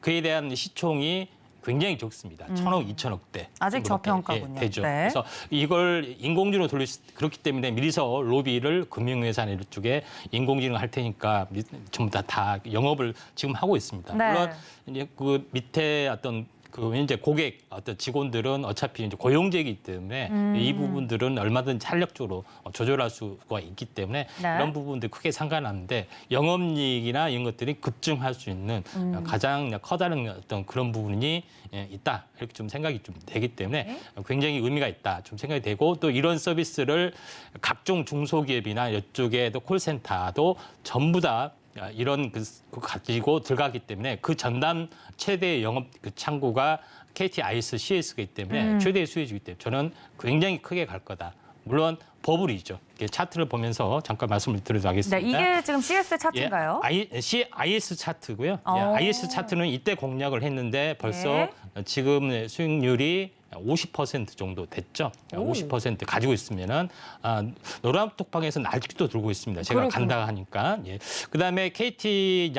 그에 대한 시총이 굉장히 적습니다. 1,000억, 2,000억대. 아직 저평가군요. 되죠. 네. 그래서 이걸 인공지능으로 돌릴 그렇기 때문에 미리서 로비를 금융회사 쪽에 인공지능 할 테니까 전부 다 영업을 지금 하고 있습니다. 네. 물론 이제 그 밑에 어떤 그 이제 고객 어떤 직원들은 어차피 이제 고용제이기 때문에 이 부분들은 얼마든지 탄력적으로 조절할 수가 있기 때문에 네. 이런 부분들 크게 상관없는데 영업이익이나 이런 것들이 급증할 수 있는 가장 커다란 어떤 그런 부분이 있다 이렇게 좀 생각이 좀 되기 때문에 굉장히 의미가 있다 좀 생각이 되고 또 이런 서비스를 각종 중소기업이나 이쪽에도 콜센터도 전부 다 이런 그 가지고 들어가기 때문에 그 전담 최대 영업 그 창구가 KTIS, CS이기 때문에 최대 수혜주이기 때문에 저는 굉장히 크게 갈 거다. 물론 버블이죠. 차트를 보면서 잠깐 말씀을 드리도록 하겠습니다. 네, 이게 지금 CS 차트인가요? IS 차트고요. IS 차트는 이때 공략을 했는데 벌써 지금 수익률이 50% 정도 됐죠. 50% 가지고 있으면은 노란 톡방에서는 아직도 들고 있습니다. 제가 그렇군요. 간다 하니까. 그다음에 KT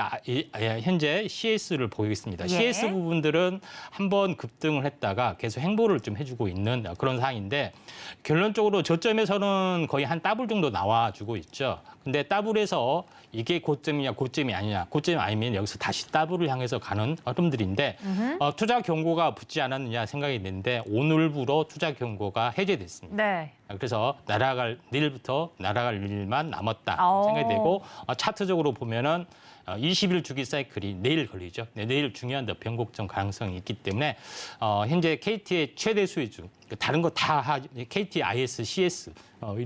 현재 CS를 보이겠습니다. CS 부분들은 한번 급등을 했다가 계속 행보를 좀 해주고 있는 그런 상황인데 결론적으로 저점에서는 거의 한 더블 정도 나와주고 있죠. 근데 더블에서 이게 고점이냐 고점이 아니냐 고점이 아니면 여기서 다시 더블을 향해서 가는 흐름들인데 투자 경고가 붙지 않았느냐 생각이 드는데 오늘부로 투자 경고가 해제됐습니다. 네. 그래서 내일부터 날아갈 일만 남았다 오. 생각이 되고 차트적으로 보면은 20일 주기 사이클이 내일 걸리죠. 내일 중요한 변곡점 가능성이 있기 때문에 현재 KT의 최대 수혜주, 다른 거 다 KT, IS, CS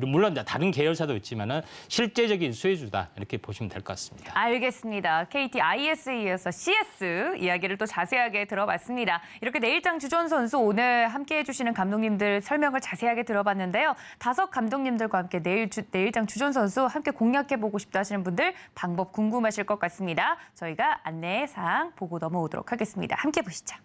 물론 다른 계열사도 있지만은 실제적인 수혜주다 이렇게 보시면 될 것 같습니다. 알겠습니다. KT IS에 이어서 CS 이야기를 또 자세하게 들어봤습니다. 이렇게 내일장 주전 선수 오늘 함께해 주시는 감독님들 설명을 자세하게 들어봤는데요. 5 감독님들과 함께 내일장 주전 선수 함께 공략해보고 싶다 하시는 분들 방법 궁금하실 것 같습니다. 저희가 안내사항 보고 넘어오도록 하겠습니다. 함께 보시죠.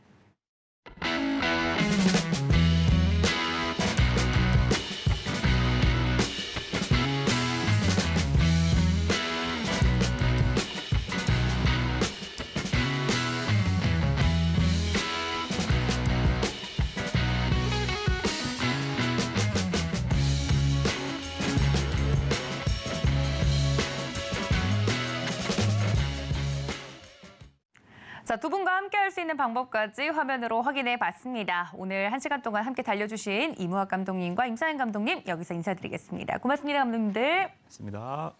자, 두 분과 함께 할 수 있는 방법까지 화면으로 확인해 봤습니다. 오늘 1시간 동안 함께 달려주신 이무학 감독님과 임상현 감독님 여기서 인사드리겠습니다. 고맙습니다, 감독님들. 맞습니다.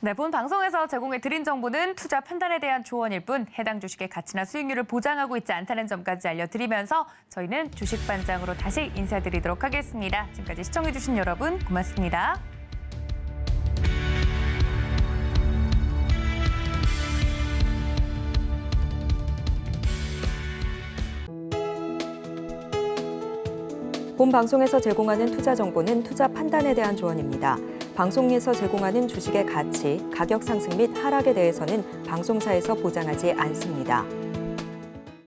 네, 본 방송에서 제공해 드린 정보는 투자 판단에 대한 조언일 뿐 해당 주식의 가치나 수익률을 보장하고 있지 않다는 점까지 알려드리면서 저희는 주식 반장으로 다시 인사드리도록 하겠습니다. 지금까지 시청해 주신 여러분 고맙습니다. 본 방송에서 제공하는 투자 정보는 투자 판단에 대한 조언입니다. 방송에서 제공하는 주식의 가치, 가격 상승 및 하락에 대해서는 방송사에서 보장하지 않습니다.